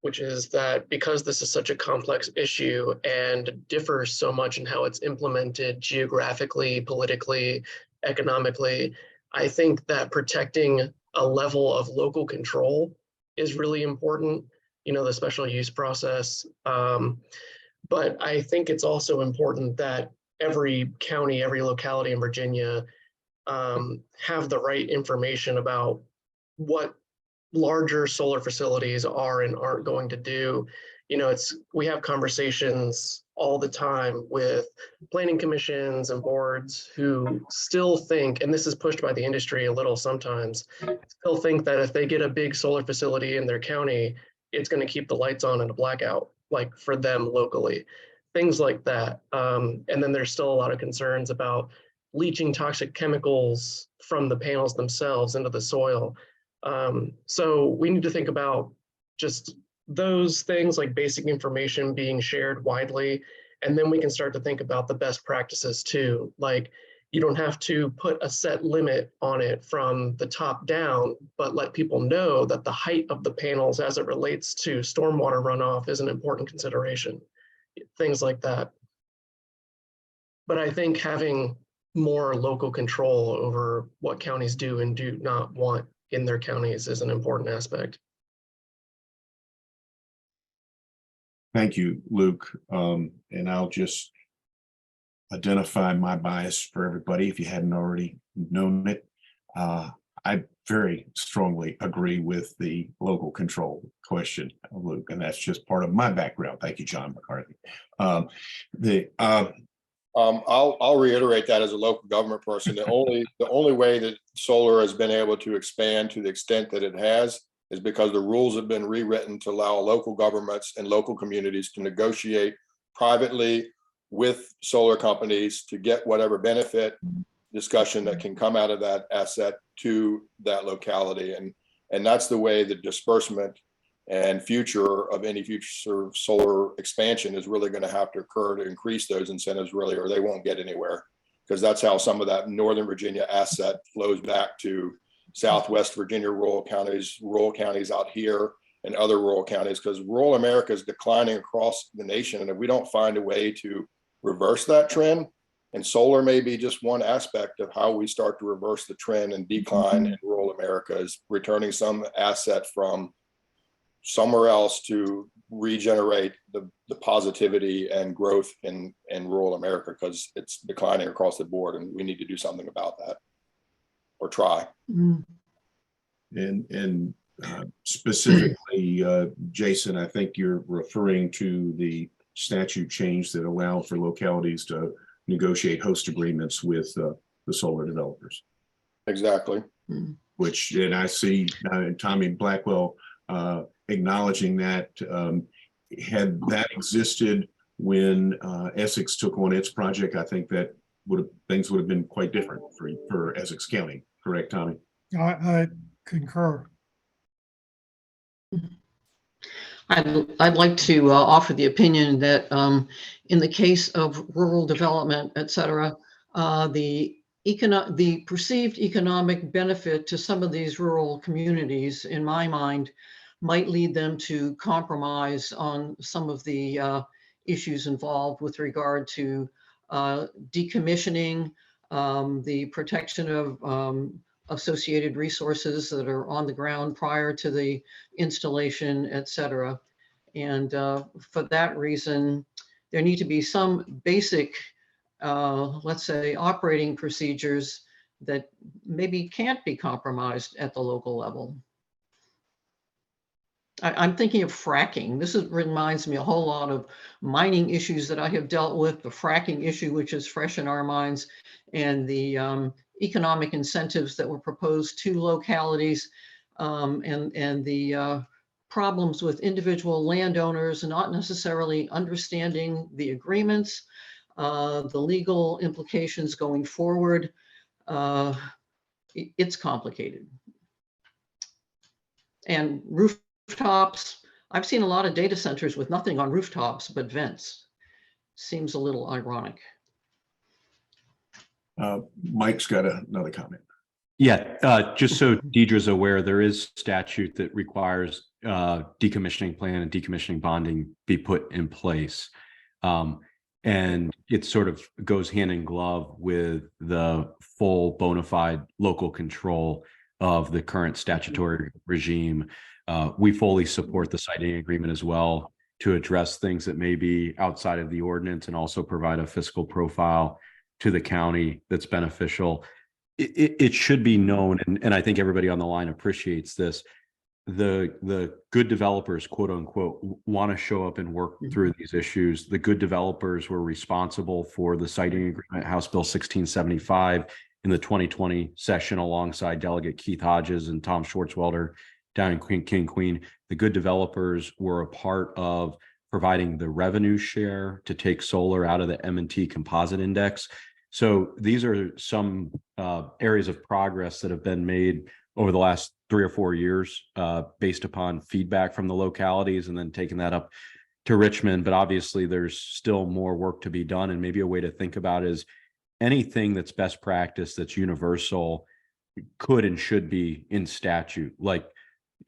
which is that because this is such a complex issue and differs so much in how it's implemented geographically, politically, economically, I think that protecting a level of local control is really important, the special use process. But I think it's also important that every county, every locality in Virginia have the right information about what larger solar facilities are and aren't going to do. We have conversations all the time with planning commissions and boards who still think, and this is pushed by the industry a little sometimes, still think that if they get a big solar facility in their county, it's going to keep the lights on in a blackout, like for them locally. things like that. And then there's still a lot of concerns about leaching toxic chemicals from the panels themselves into the soil. So we need to think about just those things, like basic information being shared widely. And then we can start to think about the best practices too. Like, you don't have to put a set limit on it from the top down, but let people know that the height of the panels as it relates to stormwater runoff is an important consideration. Things like that. But I think having more local control over what counties do and do not want in their counties is an important aspect. Thank you, Luke. And I'll just identify my bias for everybody if you hadn't already known it. I very strongly agree with the local control question, Luke, and that's just part of my background. Thank you, John McCarthy. I'll reiterate that as a local government person. The only way that solar has been able to expand to the extent that it has is because the rules have been rewritten to allow local governments and local communities to negotiate privately with solar companies to get whatever benefit discussion that can come out of that asset to that locality. And that's the way the disbursement and future of any future solar expansion is really going to have to occur to increase those incentives, really, or they won't get anywhere, because that's how some of that Northern Virginia asset flows back to Southwest Virginia rural counties out here, and other rural counties, because rural America is declining across the nation. And if we don't find a way to reverse that trend, and solar may be just one aspect of how we start to reverse the trend and decline in rural America, is returning some asset from somewhere else to regenerate the positivity and growth in rural America, because it's declining across the board, and we need to do something about that, or try. And specifically, Jason, I think you're referring to the statute change that allowed for localities to negotiate host agreements with the solar developers. Exactly. Which, and I see Tommy Blackwell acknowledging that. Had that existed when Essex took on its project, I think that things would have been quite different for Essex County. Correct, Tommy? I concur. I'd like to offer the opinion that in the case of rural development, et cetera, the perceived economic benefit to some of these rural communities, in my mind, might lead them to compromise on some of the issues involved with regard to decommissioning, the protection of associated resources that are on the ground prior to the installation, et cetera. And for that reason, there need to be some basic, let's say, operating procedures that maybe can't be compromised at the local level. I'm thinking of fracking. This reminds me a whole lot of mining issues that I have dealt with, the fracking issue, which is fresh in our minds, and the economic incentives that were proposed to localities, and the problems with individual landowners not necessarily understanding the agreements, the legal implications going forward. It's complicated. And rooftops, I've seen a lot of data centers with nothing on rooftops but vents. Seems a little ironic. Mike's got another comment. Yeah, just so Deidre's aware, there is statute that requires decommissioning plan and decommissioning bonding be put in place. And it sort of goes hand in glove with the full bona fide local control of the current statutory regime. We fully support the siting agreement as well to address things that may be outside of the ordinance and also provide a fiscal profile to the county that's beneficial. It should be known, and I think everybody on the line appreciates this, the good developers, quote unquote, want to show up and work through these issues. The good developers were responsible for the siting agreement, House Bill 1675, in the 2020 session alongside Delegate Keith Hodges and Tom Schwartzwelder down in King Queen. The good developers were a part of providing the revenue share to take solar out of the M&T composite index. So these are some areas of progress that have been made over the last 3 or 4 years based upon feedback from the localities and then taking that up to Richmond. But obviously there's still more work to be done. And maybe a way to think about it is anything that's best practice, that's universal, could and should be in statute, like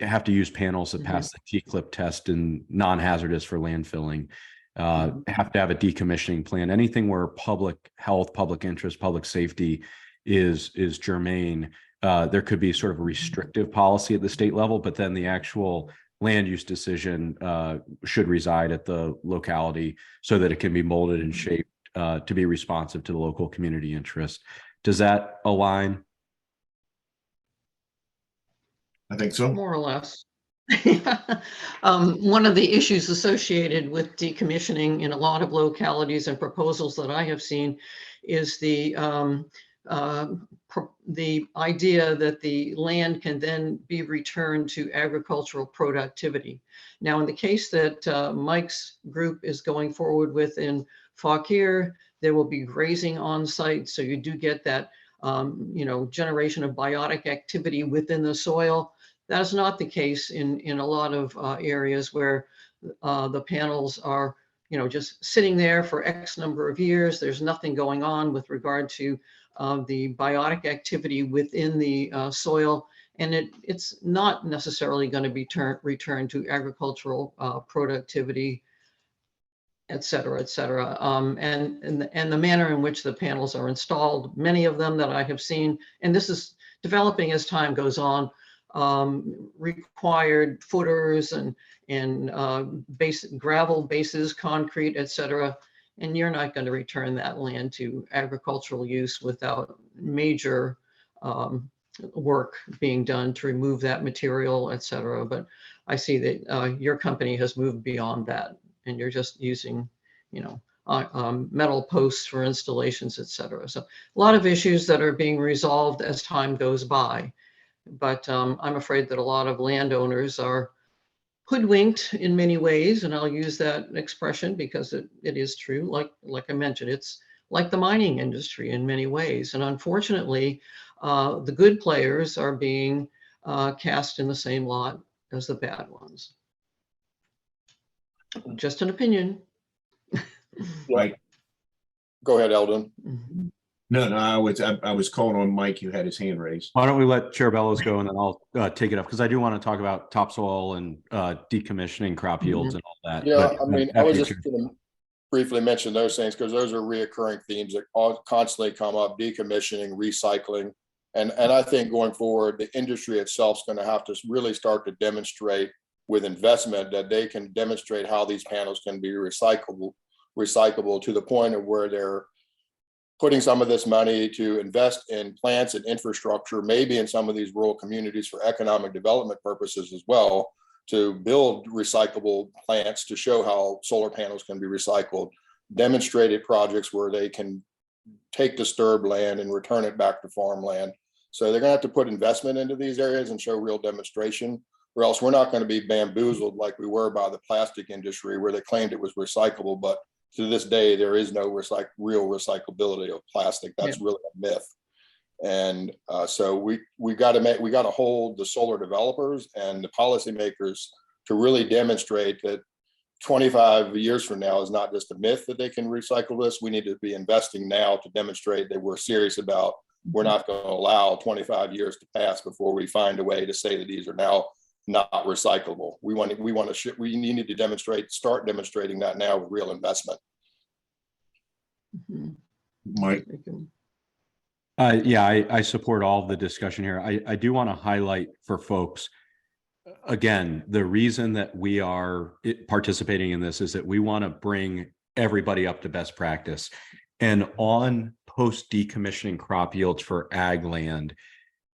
have to use panels that pass the T-clip test and non-hazardous for landfilling, have to have a decommissioning plan, anything where public health, public interest, public safety is germane. There could be sort of a restrictive policy at the state level, but then the actual land use decision should reside at the locality so that it can be molded and shaped to be responsive to the local community interest. Does that align? I think so. More or less. One of the issues associated with decommissioning in a lot of localities and proposals that I have seen is the idea that the land can then be returned to agricultural productivity. Now, in the case that Mike's group is going forward with in Fauquier, there will be grazing on site, so you do get that generation of biotic activity within the soil. That is not the case in a lot of areas where the panels are, just sitting there for X number of years. There's nothing going on with regard to the biotic activity within the soil, and it's not necessarily going to be returned to agricultural productivity, et cetera, et cetera. And the manner in which the panels are installed, many of them that I have seen, and this is developing as time goes on, required footers and gravel bases, concrete, et cetera. And you're not going to return that land to agricultural use without major work being done to remove that material, et cetera. But I see that your company has moved beyond that, and you're just using, metal posts for installations, et cetera. So a lot of issues that are being resolved as time goes by. But I'm afraid that a lot of landowners are hoodwinked in many ways, and I'll use that expression because it is true. Like I mentioned, it's like the mining industry in many ways. And unfortunately, the good players are being cast in the same lot as the bad ones. Just an opinion. Right. Go ahead, Eldon. No, I was calling on Mike. You had his hand raised. Why don't we let Chair Bellows go and then I'll take it up, because I do want to talk about topsoil and decommissioning, crop yields and all that. Yeah, But, I was just going to briefly mention those things because those are reoccurring themes that constantly come up: decommissioning, recycling. And I think going forward, the industry itself is going to have to really start to demonstrate with investment that they can demonstrate how these panels can be recyclable to the point of where they're putting some of this money to invest in plants and infrastructure, maybe in some of these rural communities for economic development purposes as well, to build recyclable plants to show how solar panels can be recycled, demonstrated projects where they can take disturbed land and return it back to farmland. So they're going to have to put investment into these areas and show real demonstration, or else we're not going to be bamboozled like we were by the plastic industry, where they claimed it was recyclable, but to this day, there is no real recyclability of plastic. That's really a myth. And so we got to hold the solar developers and the policymakers to really demonstrate that 25 years from now is not just a myth that they can recycle this. We need to be investing now to demonstrate that we're serious about. We're not going to allow 25 years to pass before we find a way to say that these are now not recyclable. We need to start demonstrating that now with real investment. Mike. Yeah, I support all of the discussion here. I do want to highlight for folks, again, the reason that we are participating in this is that we want to bring everybody up to best practice. And on post decommissioning crop yields for ag land,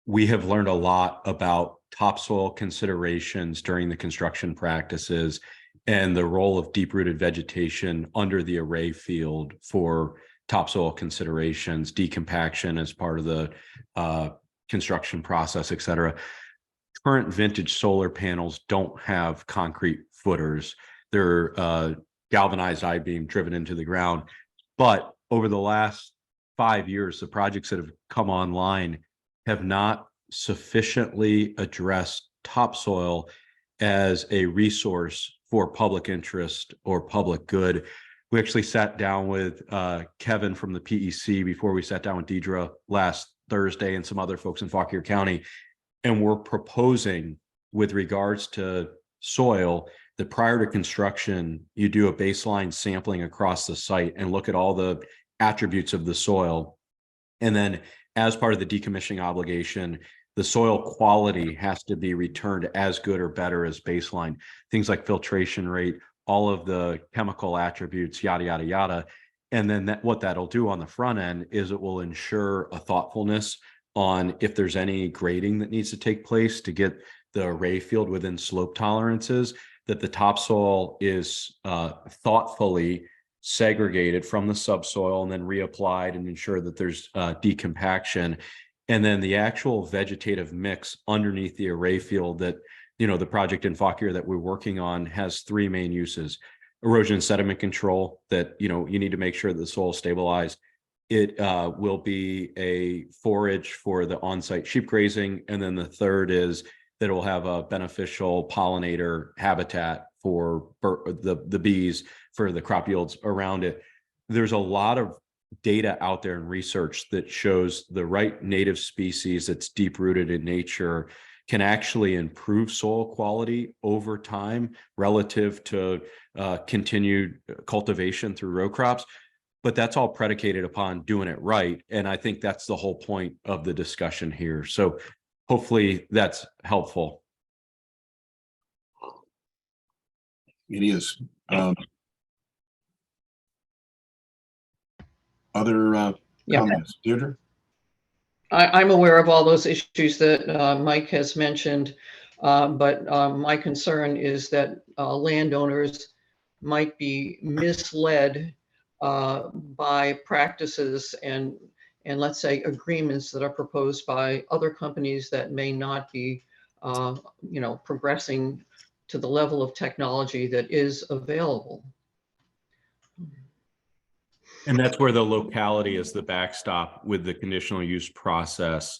we have learned a lot about topsoil considerations during the construction practices and the role of deep-rooted vegetation under the array field for topsoil considerations, decompaction as part of the construction process, et cetera. Current vintage solar panels don't have concrete footers. they're galvanized I-beam driven into the ground. But over the last 5 years, the projects that have come online have not sufficiently addressed topsoil as a resource for public interest or public good. We actually sat down with Kevin from the PEC before we sat down with Deidre last Thursday and some other folks in Fauquier County. And we're proposing, with regards to soil, that prior to construction, you do a baseline sampling across the site and look at all the attributes of the soil. And then as part of the decommissioning obligation, the soil quality has to be returned as good or better as baseline. Things like filtration rate, all of the chemical attributes, yada, yada, yada. And then what that'll do on the front end is it will ensure a thoughtfulness on if there's any grading that needs to take place to get the array field within slope tolerances, that the topsoil is thoughtfully segregated from the subsoil and then reapplied and ensure that there's decompaction. And then the actual vegetative mix underneath the array field that, you know, the project in Fauquier that we're working on has 3 main uses. Erosion and sediment control, that, you know, you need to make sure that the soil is stabilized. It will be a forage for the on-site sheep grazing. And then the third is that it will have a beneficial pollinator habitat for the bees for the crop yields around it. There's a lot of data out there and research that shows the right native species that's deep rooted in nature can actually improve soil quality over time relative to continued cultivation through row crops. But that's all predicated upon doing it right. And I think that's the whole point of the discussion here. So hopefully that's helpful. It is. Other comments, Deirdre? I'm aware of all those issues that Mike has mentioned, but my concern is that landowners might be misled by practices and let's say agreements that are proposed by other companies that may not be, you know, progressing to the level of technology that is available. And that's where the locality as the backstop with the conditional use process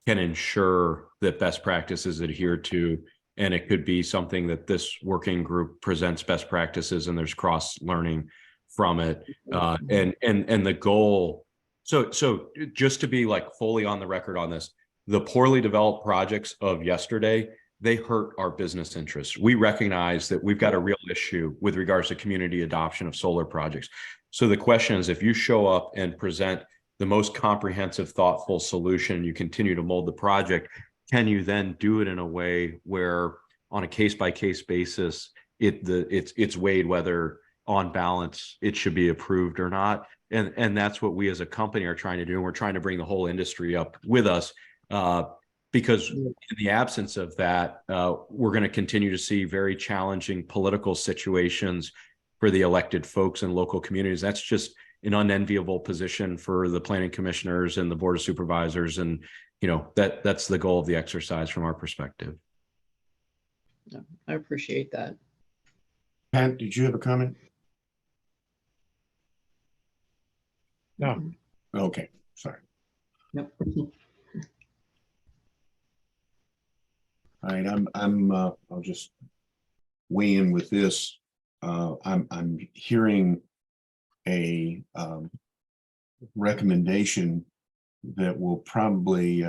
can ensure that best practice is adhered to. And it could be something that this working group presents best practices and there's cross learning from it. And the goal, so just to be like fully on the record on this, the poorly developed projects of yesterday, they hurt our business interests. We recognize that we've got a real issue with regards to community adoption of solar projects. So the question is, if you show up and present the most comprehensive, thoughtful solution, you continue to mold the project, can you then do it in a way where on a case-by-case basis, it's weighed whether on balance it should be approved or not? And that's what we as a company are trying to do. And we're trying to bring the whole industry up with us because in the absence of that, we're going to continue to see very challenging political situations for the elected folks in local communities. That's just an unenviable position for the planning commissioners and the board of supervisors. And, you know, that's the goal of the exercise from our perspective. I appreciate that. Pat, did you have a comment? No. Okay, sorry. Yep. All right, I'll just weigh in with this. I'm hearing a recommendation that will probably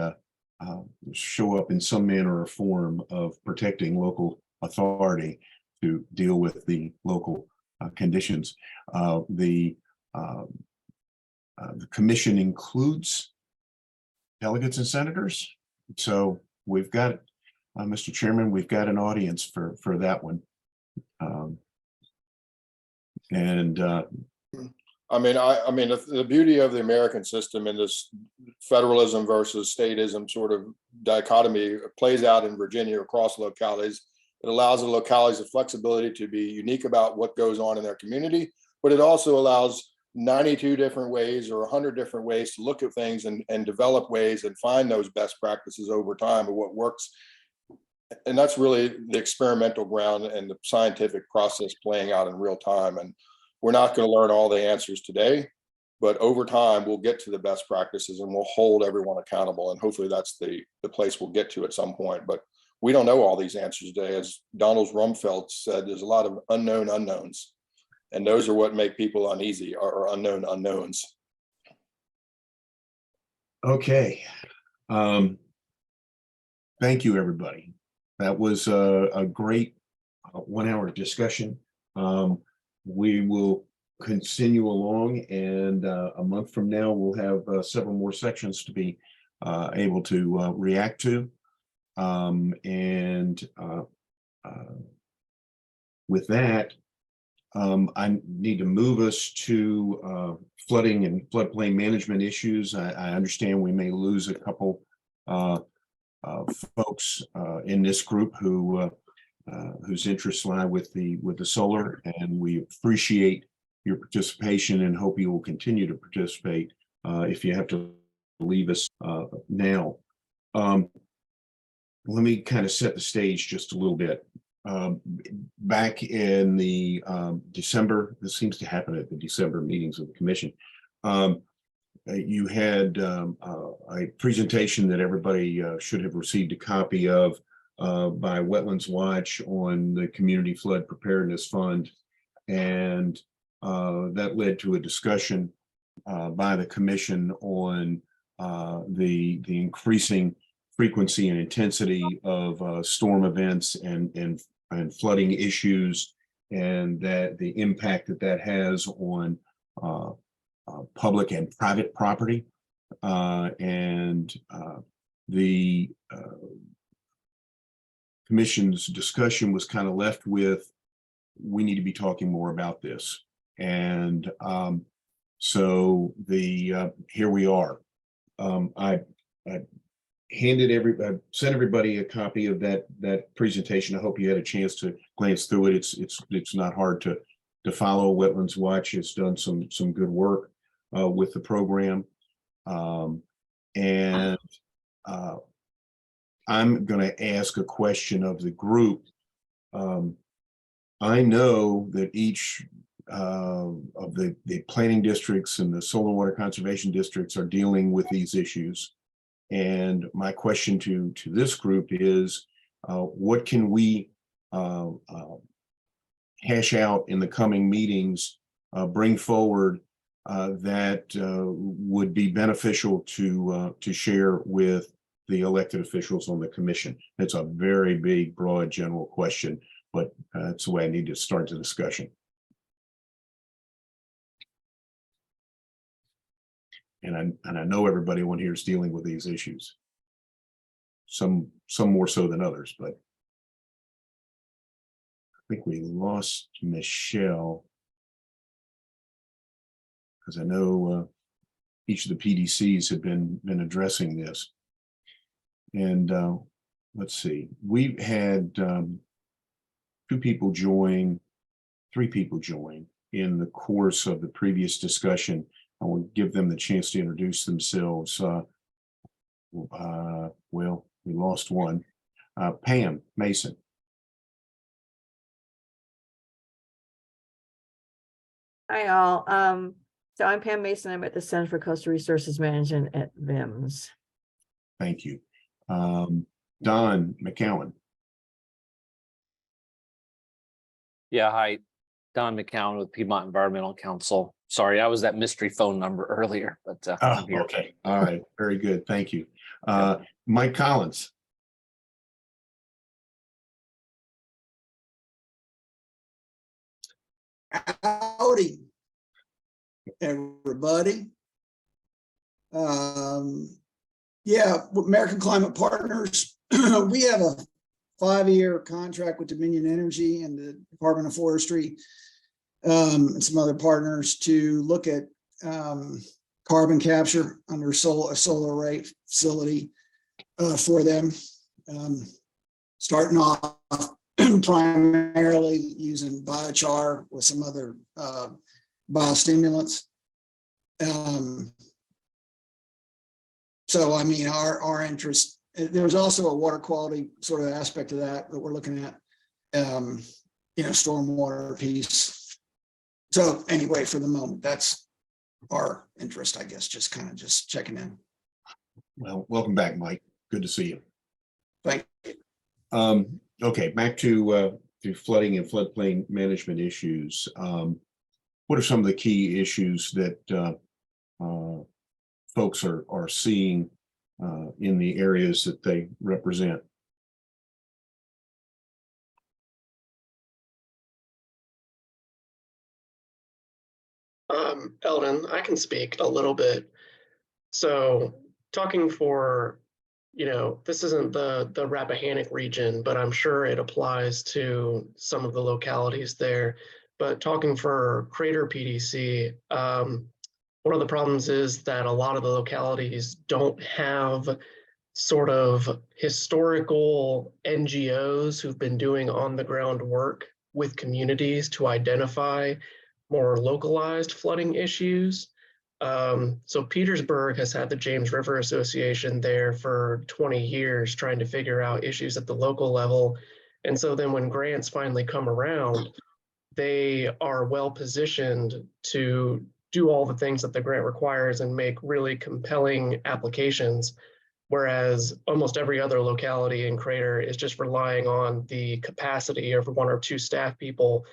show up in some manner or form of protecting local authority to deal with the local conditions. The commission includes delegates and senators. So we've got, Mr. Chairman, we've got an audience for that one. I mean, the beauty of the American system in this federalism versus statism sort of dichotomy plays out in Virginia across localities. It allows the localities the flexibility to be unique about what goes on in their community, but it also allows 92 different ways or 100 different ways to look at things and develop ways and find those best practices over time of what works And that's really the experimental ground and the scientific process playing out in real time. And we're not going to learn all the answers today, but over time we'll get to the best practices and we'll hold everyone accountable. And hopefully that's the place we'll get to at some point. But we don't know all these answers today. As Donald Rumsfeld said, there's a lot of unknown unknowns. And those are what make people uneasy, are unknown unknowns. Okay. Thank you, everybody. That was a great 1 hour discussion. We will continue along, and a month from now, we'll have several more sections to be able to react to. With that, I need to move us to flooding and floodplain management issues. I understand we may lose a couple folks in this group whose interests lie with the solar, and we appreciate your participation and hope you will continue to participate if you have to leave us now. Let me kind of set the stage just a little bit. Back in the December, this seems to happen at the December meetings of the commission, you had a presentation that everybody should have received a copy of by Wetlands Watch on the Community Flood Preparedness Fund. And that led to a discussion by the commission on the increasing frequency and intensity of storm events and flooding issues, and that the impact that has on public and private property. The commission's discussion was kind of left with, we need to be talking more about this. And so here we are. I sent everybody a copy of that presentation. I hope you had a chance to glance through it. It's not hard to follow. Wetlands Watch has done some good work with the program. I'm going to ask a question of the group. I know that each of the planning districts and the solar water conservation districts are dealing with these issues. And my question to this group is, what can we hash out in the coming meetings, bring forward that would be beneficial to share with the elected officials on the commission? It's a very big, broad, general question, but that's the way I need to start the discussion. And I know everybody on here is dealing with these issues. Some more so than others, but I think we lost Michelle, because I know each of the PDCs have been addressing this. And let's see, we've had 3 people join in the course of the previous discussion. I will give them the chance to introduce themselves. Well, we lost one. Pam Mason. Hi, all. So I'm Pam Mason. I'm at the Center for Coastal Resources Management at VIMS. Thank you. Don McCowan. Yeah, hi. Don McCowan with Piedmont Environmental Council. Sorry, I was that mystery phone number earlier, but I'm here. Okay. All right. Very good. Thank you. Mike Collins. Howdy, everybody. Yeah, American Climate Partners, we have a 5-year contract with Dominion Energy and the Department of Forestry and some other partners to look at carbon capture under a solar array facility for them, starting off primarily using biochar with some other biostimulants. So, I mean, our interest there's also a water quality sort of aspect of that we're looking at, stormwater piece. So anyway, for the moment, that's our interest, I guess, just checking in. Well, welcome back, Mike. Good to see you. Thank you. Okay, back to flooding and floodplain management issues. What are some of the key issues that folks are seeing in the areas that they represent? Eldon, I can speak a little bit. So talking for, this isn't the Rappahannock region, but I'm sure it applies to some of the localities there. But talking for Crater PDC, one of the problems is that a lot of the localities don't have sort of historical NGOs who've been doing on the ground work with communities to identify more localized flooding issues. So Petersburg has had the James River Association there for 20 years trying to figure out issues at the local level. And so then when grants finally come around, they are well positioned to do all the things that the grant requires and make really compelling applications. Whereas almost every other locality in Crater is just relying on the capacity of 1 or 2 staff people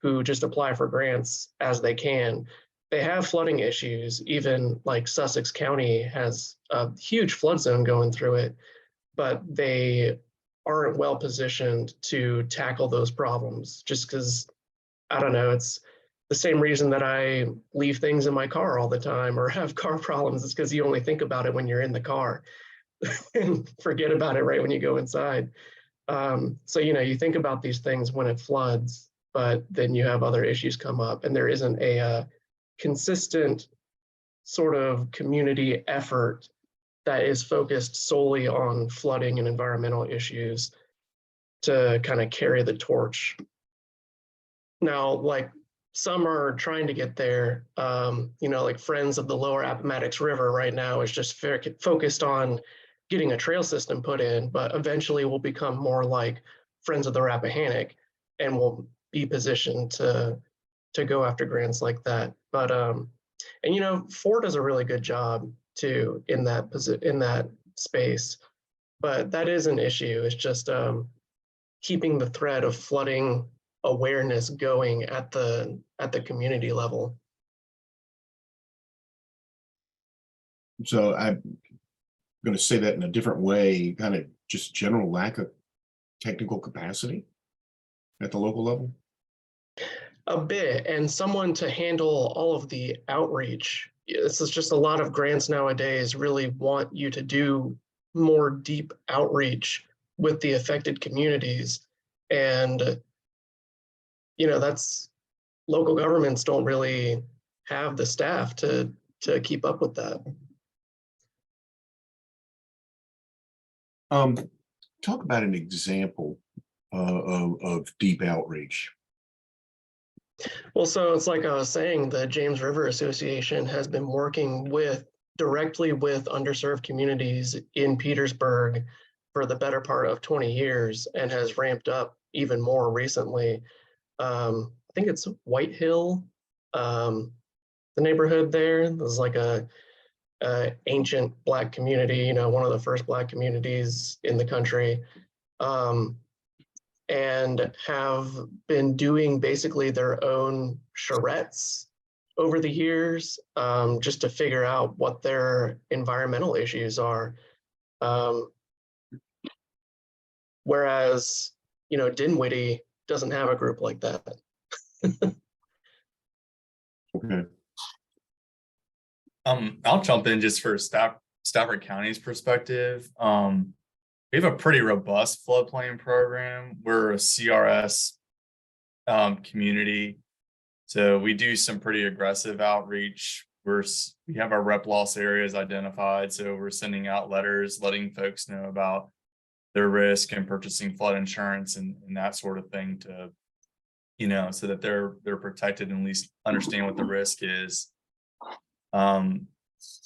who just apply for grants as they can. They have flooding issues. Even like Sussex County has a huge flood zone going through it, but they aren't well positioned to tackle those problems just because, I don't know, it's the same reason that I leave things in my car all the time or have car problems. It's because you only think about it when you're in the car and forget about it right when you go inside. So, you think about these things when it floods, but then you have other issues come up and there isn't a consistent sort of community effort that is focused solely on flooding and environmental issues to kind of carry the torch. Now, like some are trying to get there, like Friends of the Lower Appomattox River right now is just focused on getting a trail system put in, but eventually will become more like Friends of the Rappahannock and will be positioned to go after grants like that. But Ford does a really good job too in that space. But that is an issue. It's just keeping the thread of flooding awareness going at the community level. So I'm going to say that in a different way, kind of just general lack of technical capacity at the local level. A bit, and someone to handle all of the outreach. This is just a lot of grants nowadays really want you to do more deep outreach with the affected communities. And, that's local governments don't really have the staff to keep up with that. Talk about an example of deep outreach. Well, so it's like I was saying, the James River Association has been working directly with underserved communities in Petersburg for the better part of 20 years and has ramped up even more recently. I think it's White Hill, the neighborhood there. There's like a ancient Black community, one of the first Black communities in the country. And have been doing basically their own charrettes over the years, just to figure out what their environmental issues are. Whereas, Dinwiddie doesn't have a group like that. Okay. I'll jump in just for Stafford County's perspective. We have a pretty robust floodplain program. We're a CRS community, so we do some pretty aggressive outreach. We have our rep loss areas identified, so we're sending out letters, letting folks know about their risk and purchasing flood insurance and that sort of thing to, so that they're protected and at least understand what the risk is. A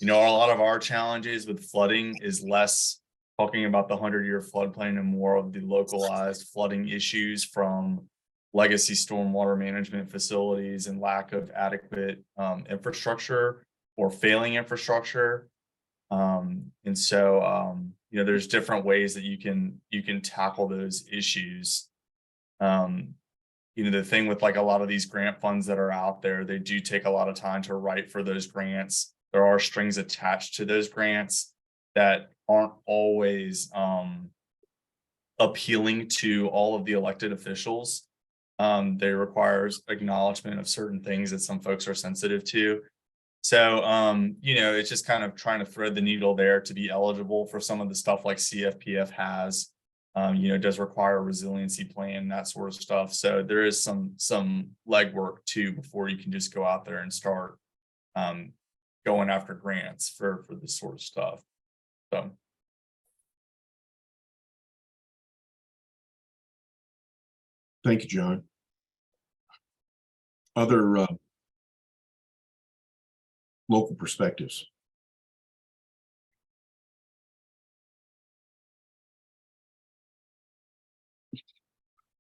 lot of our challenges with flooding is less talking about the 100-year floodplain and more of the localized flooding issues from legacy stormwater management facilities and lack of adequate infrastructure or failing infrastructure. And so, you know, there's different ways that you can tackle those issues. You know, the thing with like a lot of these grant funds that are out there, they do take a lot of time to write for those grants. There are strings attached to those grants that aren't always appealing to all of the elected officials. They requires acknowledgement of certain things that some folks are sensitive to. So, you know, it's just kind of trying to thread the needle there to be eligible for some of the stuff like CFPF has. You know, does require a resiliency plan, that sort of stuff. So there is some legwork too before you can just go out there and start going after grants for this sort of stuff. So. Thank you, John. Other local perspectives.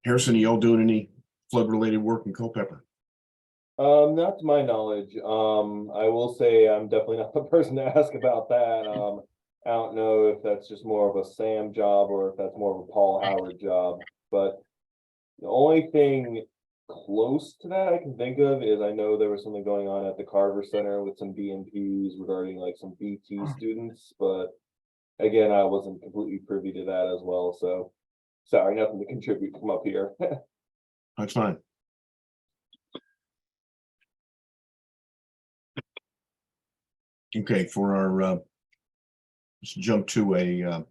Harrison, are y'all doing any flood-related work in Culpeper? Not to my knowledge. I will say I'm definitely not the person to ask about that. I don't know if that's just more of a Sam job or if that's more of a Paul Howard job, but the only thing close to that I can think of is I know there was something going on at the Carver Center with some BMPs regarding like some BT students, but again, I wasn't completely privy to that as well. So sorry, nothing to contribute from up here. That's fine. Okay, for our let's jump to a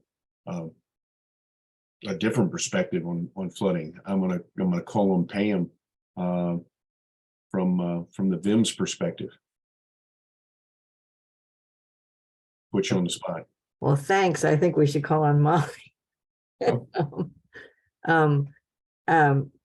different perspective on flooding. I'm gonna call on Pam from the VIMS perspective. Put you on the spot. Well, thanks. I think we should call on Molly.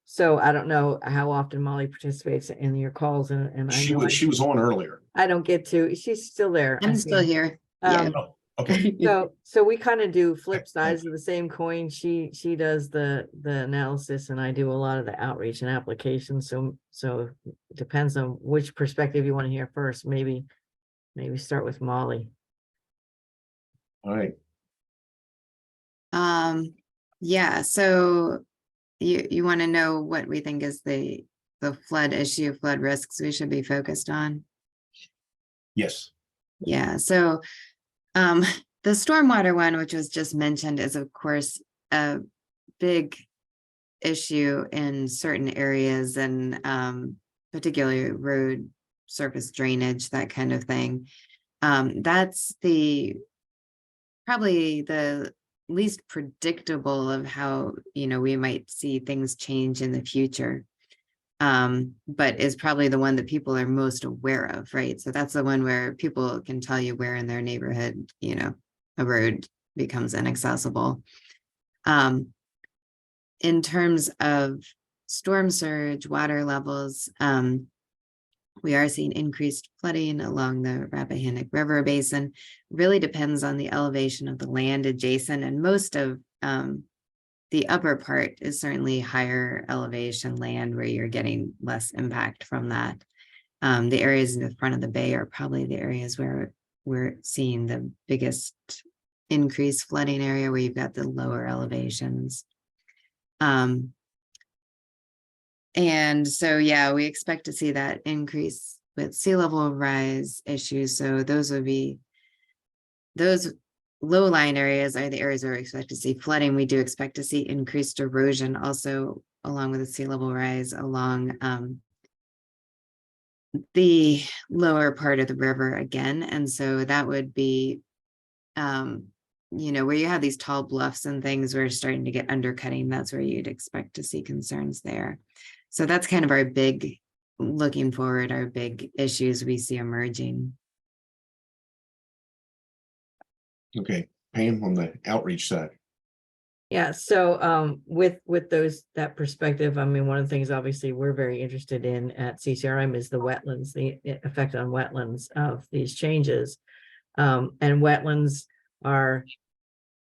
So I don't know how often Molly participates in your calls, and I know She was on earlier. I don't get to. She's still there. I'm still here. Yeah. Okay. So we kind of do flip sides of the same coin. She does the analysis, and I do a lot of the outreach and applications. So it depends on which perspective you want to hear first. Maybe start with Molly. All right. Yeah, so you want to know what we think is the flood issue, flood risks we should be focused on? Yes. Yeah, so the stormwater one, which was just mentioned, is of course a big issue in certain areas, and particularly road surface drainage, that kind of thing. That's probably the least predictable of how, you know, we might see things change in the future. But is probably the one that people are most aware of, right? So that's the one where people can tell you where in their neighborhood, you know, a road becomes inaccessible. In terms of storm surge, water levels, we are seeing increased flooding along the Rappahannock River Basin. Really depends on the elevation of the land adjacent, and most of the upper part is certainly higher elevation land where you're getting less impact from that. The areas in the front of the bay are probably the areas where we're seeing the biggest increased flooding area, where you've got the lower elevations. And so, yeah, we expect to see that increase with sea level rise issues. So those low-lying areas are the areas where we expect to see flooding. We do expect to see increased erosion also along with the sea level rise along the lower part of the river again. And so that would be, you know, where you have these tall bluffs and things where starting to get undercutting, that's where you'd expect to see concerns there. So that's kind of our big, looking forward, our big issues we see emerging. Okay, Pam, on the outreach side. Yeah, so with that perspective, I mean, one of the things obviously we're very interested in at CCRM is the wetlands, the effect on wetlands of these changes. And wetlands are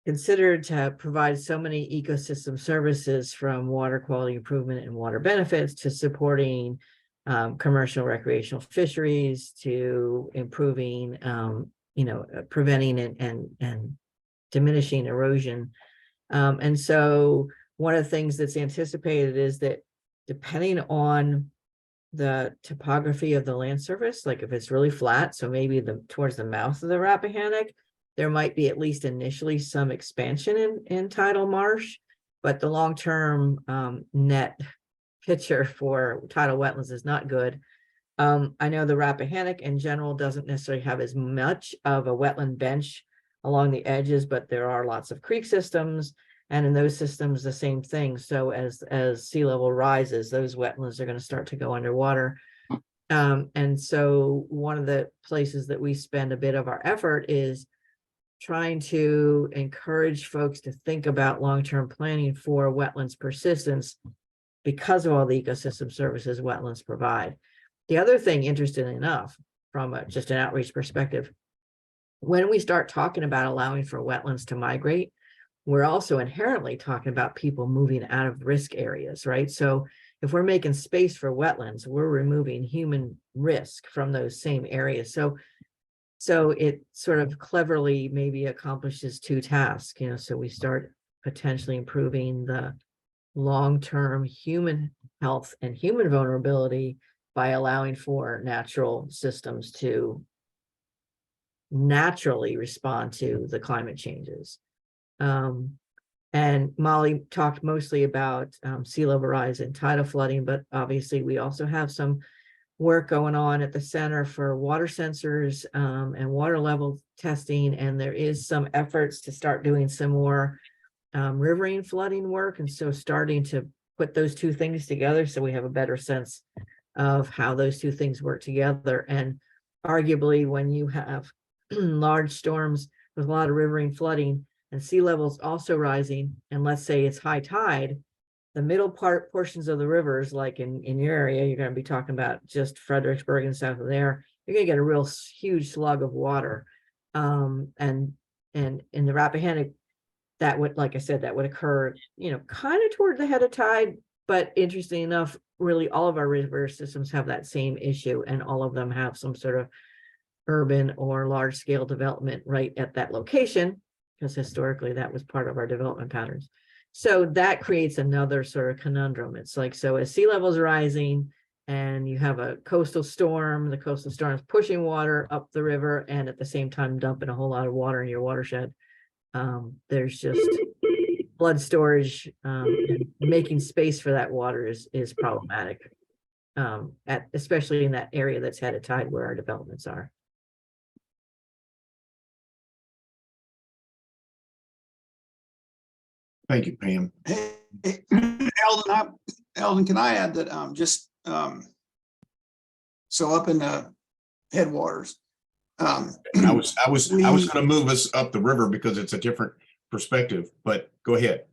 considered to provide so many ecosystem services, from water quality improvement and water benefits to supporting commercial recreational fisheries to improving, preventing and diminishing erosion. And so one of the things that's anticipated is that depending on the topography of the land surface, like if it's really flat, so maybe towards the mouth of the Rappahannock, there might be at least initially some expansion in tidal marsh, but the long-term net picture for tidal wetlands is not good. I know the Rappahannock in general doesn't necessarily have as much of a wetland bench along the edges, but there are lots of creek systems, and in those systems, the same thing. So as sea level rises, those wetlands are going to start to go underwater. And so one of the places that we spend a bit of our effort is trying to encourage folks to think about long-term planning for wetlands persistence because of all the ecosystem services wetlands provide. The other thing, interestingly enough, from just an outreach perspective, when we start talking about allowing for wetlands to migrate, we're also inherently talking about people moving out of risk areas, right? So if we're making space for wetlands, we're removing human risk from those same areas. So it sort of cleverly maybe accomplishes two tasks, so we start potentially improving the long-term human health and human vulnerability by allowing for natural systems to naturally respond to the climate changes. And Molly talked mostly about sea level rise and tidal flooding, but obviously we also have some work going on at the Center for Water Sensors and water level testing, and there is some efforts to start doing some more riverine flooding work, and so starting to put those two things together so we have a better sense of how those two things work together. And arguably, when you have large storms with a lot of riverine flooding and sea levels also rising, and let's say it's high tide, the middle portions of the rivers, like in your area, you're going to be talking about just Fredericksburg and south of there, you're going to get a real huge slug of water. And in the Rappahannock, that would, like I said, that would occur, kind of toward the head of tide. But interesting enough, really all of our river systems have that same issue, and all of them have some sort of urban or large scale development right at that location, because historically that was part of our development patterns. So that creates another sort of conundrum. It's like, so as sea levels rising and you have a coastal storm, the coastal storm is pushing water up the river and at the same time dumping a whole lot of water in your watershed. There's just flood storage, and making space for that water is problematic, especially in that area that's head of tide where our developments are. Thank you, Pam. Hey, Eldon, can I add that so up in the headwaters, I was going to move us up the river because it's a different perspective, but go ahead.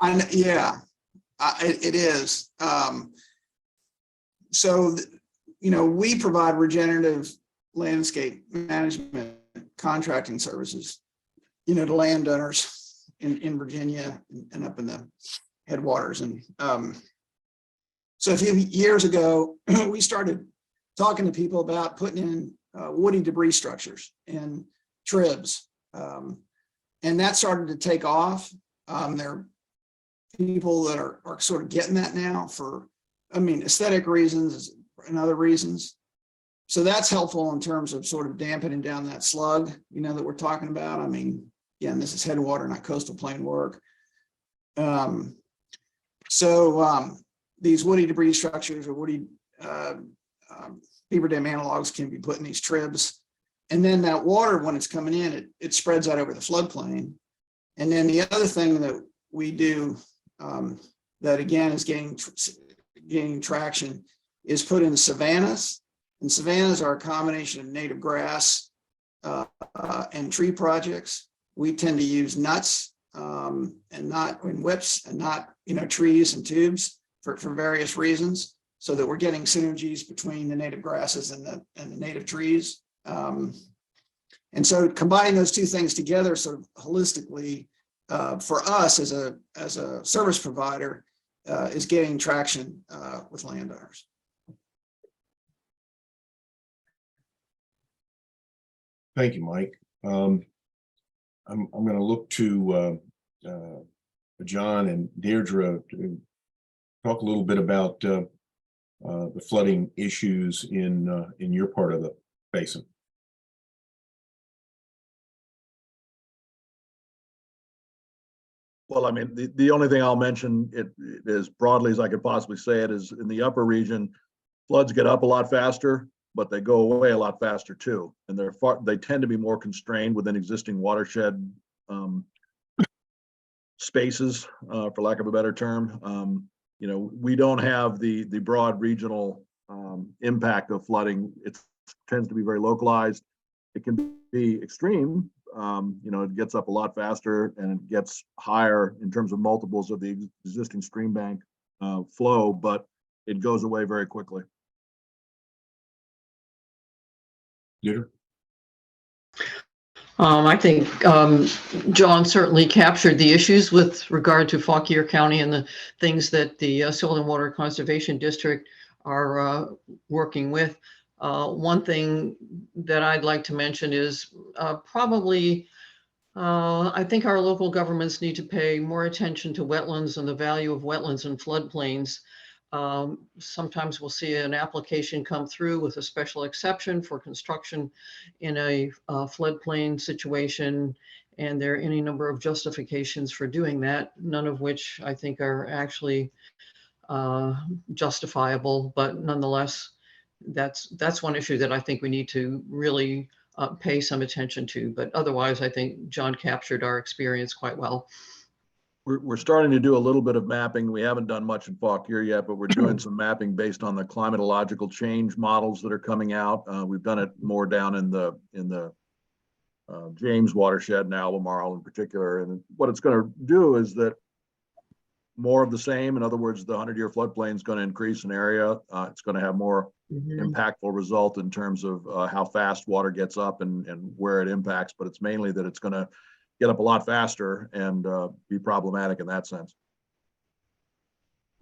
It is. So, we provide regenerative landscape management contracting services, to landowners in Virginia and up in the headwaters. And so a few years ago, we started talking to people about putting in woody debris structures and tribs. And that started to take off. There are people that are sort of getting that now for, aesthetic reasons and other reasons. So that's helpful in terms of sort of dampening down that slug, that we're talking about. Again, this is headwater, not coastal plain work. These woody debris structures or woody beaver dam analogs can be put in these tribs. And then that water, when it's coming in, it spreads out over the floodplain. And then the other thing that we do that again is gaining traction is put in savannas. And savannas are a combination of native grass and tree projects. We tend to use nuts and not in whips and not, trees and tubes for various reasons, so that we're getting synergies between the native grasses and the native trees. And so combining those two things together sort of holistically for us as a service provider is getting traction with landowners. Thank you, Mike. I'm going to look to John and Deirdre to talk a little bit about the flooding issues in your part of the basin. Well, I mean, the only thing I'll mention it as broadly as I could possibly say it is in the upper region, floods get up a lot faster, but they go away a lot faster too. And they tend to be more constrained within existing watershed spaces, for lack of a better term. You know, we don't have the broad regional impact of flooding. It tends to be very localized. It can be extreme. You know, it gets up a lot faster and it gets higher in terms of multiples of the existing stream bank flow, but it goes away very quickly. Deirdre? I think John certainly captured the issues with regard to Fauquier County and the things that the Soil and Water Conservation District are working with. One thing that I'd like to mention is probably I think our local governments need to pay more attention to wetlands and the value of wetlands and floodplains. Sometimes we'll see an application come through with a special exception for construction in a floodplain situation, and there are any number of justifications for doing that, none of which I think are actually justifiable, but nonetheless, that's one issue that I think we need to really pay some attention to. But otherwise, I think John captured our experience quite well. We're starting to do a little bit of mapping. We haven't done much in Fauquier yet, but we're doing some mapping based on the climatological change models that are coming out. We've done it more down in the James watershed and Albemarle in particular. And what it's going to do is that more of the same. In other words, the 100-year floodplain is going to increase in area. It's going to have more impactful result in terms of how fast water gets up and where it impacts. But it's mainly that it's going to get up a lot faster and be problematic in that sense.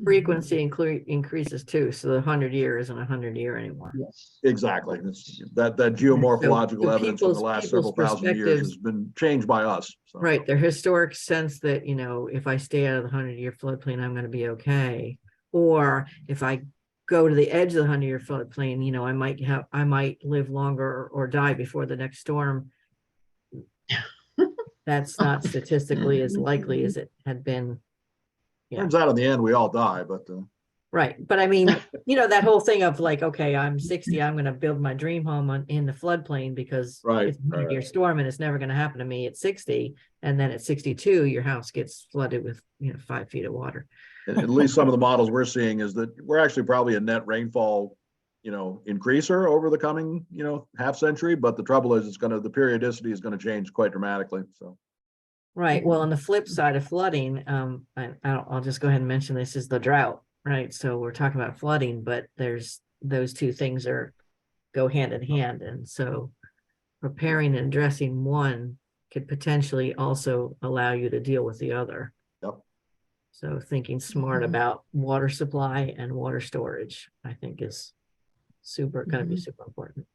Frequency increases too, so the 100-year isn't 100-year anymore. Yes, exactly. That geomorphological so evidence from the last several thousand years perspectives- has been changed by us. So. Right, their historic sense that, you know, if I stay out of the 100-year floodplain, I'm going to be okay. Or if I go to the edge of the 100-year floodplain, you know, I might live longer or die before the next storm. That's not statistically as likely as it had been. Yeah. Turns out in the end, we all die, but. Right. But I mean, you know, that whole thing of like, okay, I'm 60, I'm going to build my dream home in the floodplain because it's a 100-year storm and it's never going to happen to me at 60. And then at 62, your house gets flooded with, you know, 5 feet of water. At least some of the models we're seeing is that we're actually probably a net rainfall, you know, increaser over the coming, you know, half century. But the trouble is the periodicity is going to change quite dramatically. So. Right. Well, on the flip side of flooding, I'll just go ahead and mention this is the drought, right? So we're talking about flooding, but there's those two things go hand in hand. And so preparing and addressing one could potentially also allow you to deal with the other. Yep. So thinking smart about water supply and water storage, I think is going to be super important.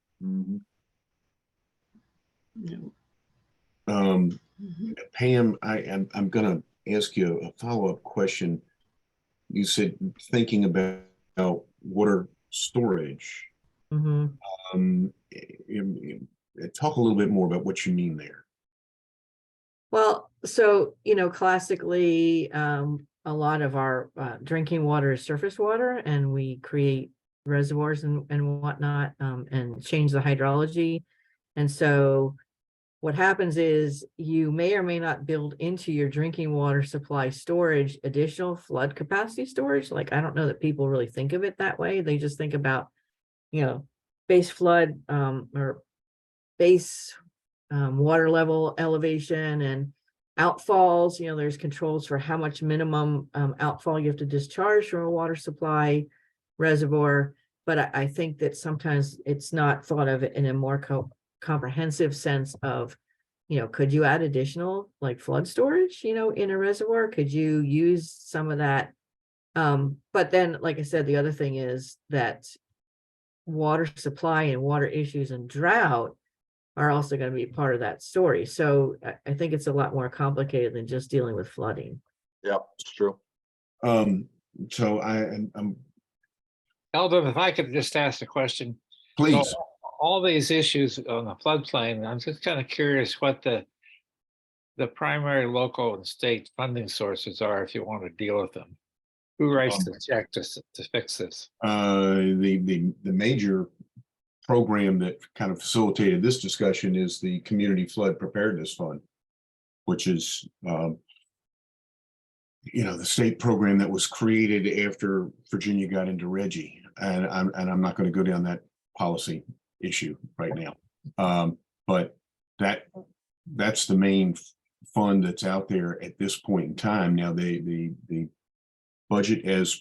Pam, I'm going to ask you a follow-up question. You said thinking about water storage. Talk a little bit more about what you mean there. Well, so, you know, classically, a lot of our drinking water is surface water, and we create reservoirs and whatnot, and change the hydrology. And so what happens is you may or may not build into your drinking water supply storage additional flood capacity storage. Like, I don't know that people really think of it that way. They just think about, you know, base flood or base water level elevation and outfalls. You know, there's controls for how much minimum outfall you have to discharge from a water supply reservoir. But I think that sometimes it's not thought of in a more comprehensive sense of, could you add additional like flood storage, in a reservoir? Could you use some of that? But then, like I said, the other thing is that water supply and water issues and drought are also going to be part of that story. So I think it's a lot more complicated than just dealing with flooding. Yeah, it's true. So I'm Eldon, if I could just ask a question. please. So all these issues on the floodplain, I'm just kind of curious what the primary local and state funding sources are if you want to deal with them. Who writes the check to fix this? The major program that kind of facilitated this discussion is the Community Flood Preparedness Fund, which is the state program that was created after Virginia got into Reggie, and I'm not going to go down that policy issue right now, but that's the main fund that's out there at this point in time. Now the budget as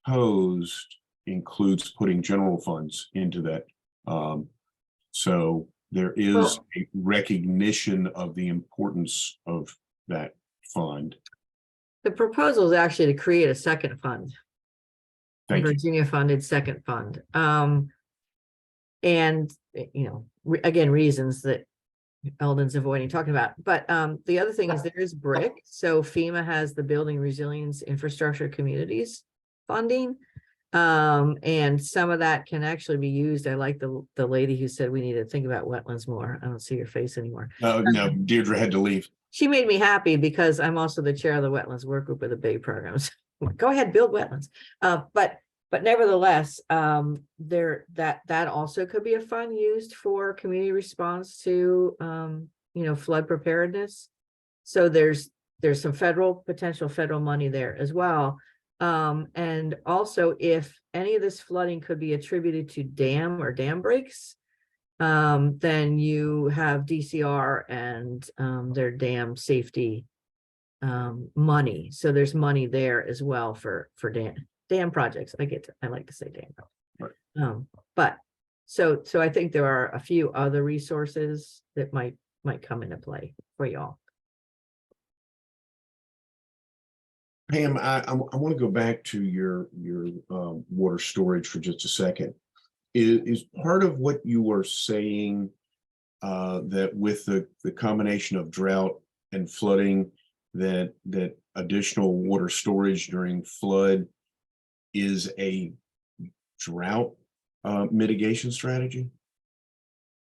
proposed includes putting general funds into that, so there is a recognition of the importance of that fund. The proposal is actually to create a second fund. Thank you. Virginia funded second fund. And, again, reasons that Eldon's avoiding talking about. But the other thing is there is BRIC. So FEMA has the Building Resilience Infrastructure Communities funding. And some of that can actually be used. I like the lady who said we need to think about wetlands more. I don't see your face anymore. No, Deirdre had to leave. She made me happy because I'm also the chair of the wetlands work group of the Bay programs. Go ahead, build wetlands. But nevertheless, that also could be a fund used for community response to flood preparedness. So there's some potential federal money there as well. And also, if any of this flooding could be attributed to dam or dam breaks, then you have DCR and their dam safety money. So there's money there as well for dam projects. I like to say dam. Right. But so I think there are a few other resources that might come into play for y'all. Pam, I want to go back to your water storage for just a second. Is part of what you were saying that with the combination of drought and flooding, that additional water storage during flood is a drought mitigation strategy?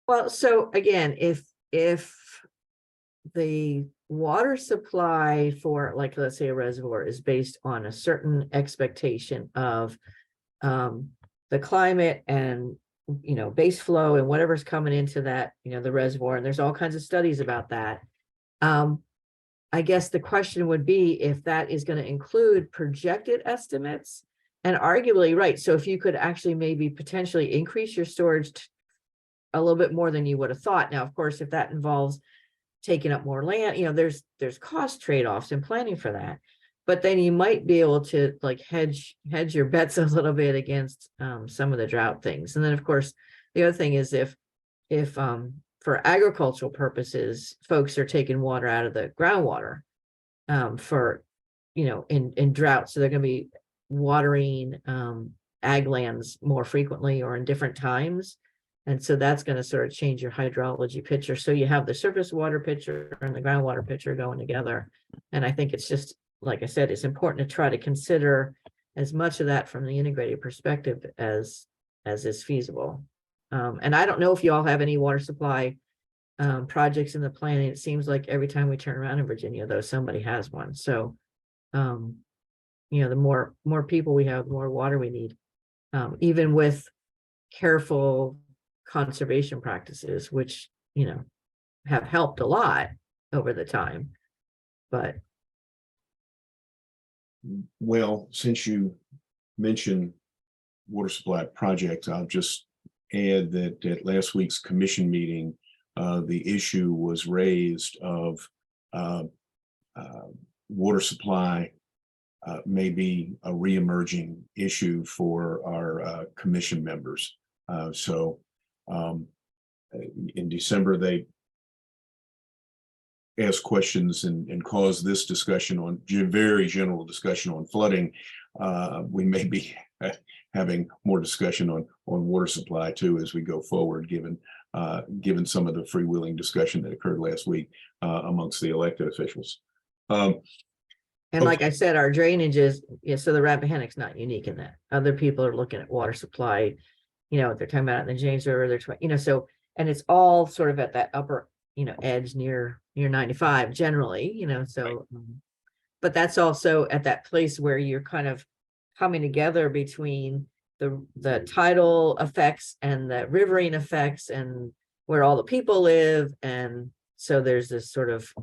Well, so again, if the water supply for, like, let's say a reservoir is based on a certain expectation of the climate and base flow and whatever's coming into that, the reservoir, and there's all kinds of studies about that. I guess the question would be if that is going to include projected estimates, and arguably, right, so if you could actually maybe potentially increase your storage a little bit more than you would have thought. Now, of course, if that involves taking up more land, there's cost trade-offs in planning for that. But then you might be able to like hedge your bets a little bit against some of the drought things. And then, of course, the other thing is if for agricultural purposes, folks are taking water out of the groundwater for in drought, so they're going to be watering ag lands more frequently or in different times. And so that's going to sort of change your hydrology picture. So you have the surface water picture and the groundwater picture going together. And I think it's just, like I said, it's important to try to consider as much of that from the integrated perspective as is feasible. And I don't know if you all have any water supply projects in the planning. It seems like every time we turn around in Virginia, though, somebody has one. So, the more people we have, the more water we need, even with careful conservation practices, which have helped a lot over the time. But well, since you mentioned water supply projects, I'll just add that at last week's commission meeting, the issue was raised of water supply may be a re-emerging issue for our commission members. So in December, they asked questions and caused this discussion on very general discussion on flooding. We may be having more discussion on water supply too as we go forward, given some of the freewheeling discussion that occurred last week amongst the elected officials. And like I said, our drainage is, yeah, so the Rappahannock's not unique in that. Other people are looking at water supply, you know, they're talking about it in the James River, you know, so, and it's all sort of at that upper, you know, edge near 95 generally, you know, so, but that's also at that place where you're kind of coming together between the tidal effects and the riverine effects and where all the people live. And so there's this sort of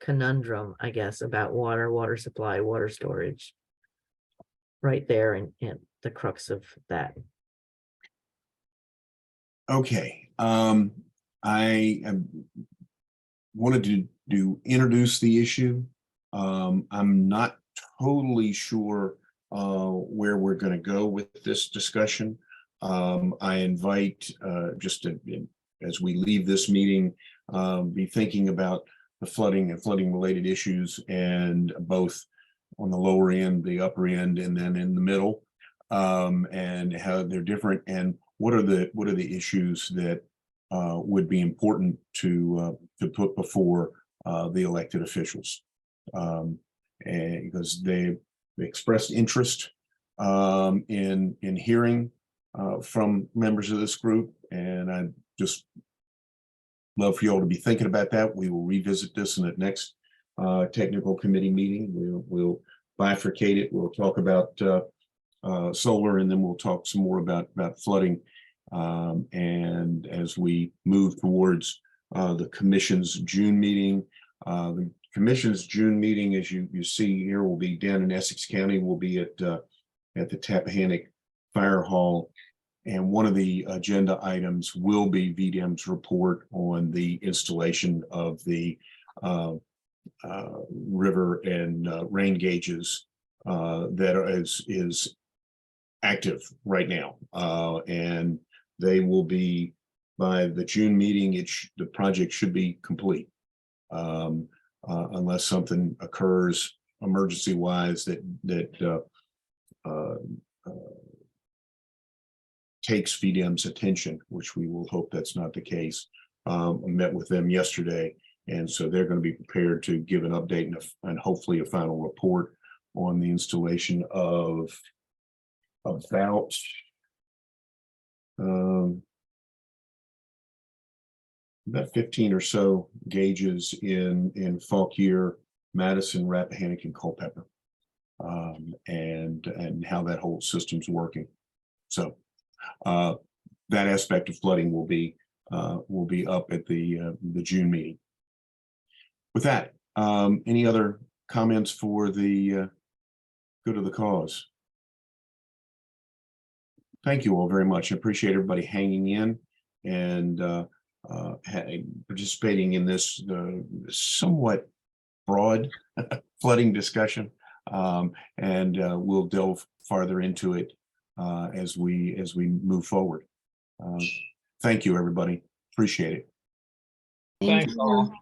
conundrum, I guess, about water supply, water storage right there, and the crux of that. Okay, I wanted to introduce the issue. I'm not totally sure where we're going to go with this discussion. I invite as we leave this meeting, be thinking about the flooding and flooding related issues, and both on the lower end, the upper end, and then in the middle, and how they're different, and what are the issues that would be important to put before the elected officials, and because they expressed interest in hearing from members of this group, and I just love for you all to be thinking about that. We will revisit this in the next technical committee meeting. We'll bifurcate it. We'll talk about solar, and then we'll talk some more about flooding. And as we move towards the commission's June meeting, the commission's June meeting, as you see here, will be down in Essex County. We'll be at the Rappahannock Fire Hall. And one of the agenda items will be VDEM's report on the installation of the river and rain gauges that is active right now. And they will be, by the June meeting, the project should be complete. Unless something occurs emergency wise that takes VDEM's attention, which we will hope that's not the case. I met with them yesterday, and so they're going to be prepared to give an update and hopefully a final report on the installation of about 15 or so gauges in Fauquier, Madison, Rappahannock, and Culpeper, and how that whole system's working. So that aspect of flooding will be up at the June meeting. With that, any other comments for the good of the cause? Thank you all very much. I appreciate everybody hanging in and participating in this somewhat broad flooding discussion, and we'll delve farther into it as we move forward. Thank you, everybody. Appreciate it. Thank Thanks you. all.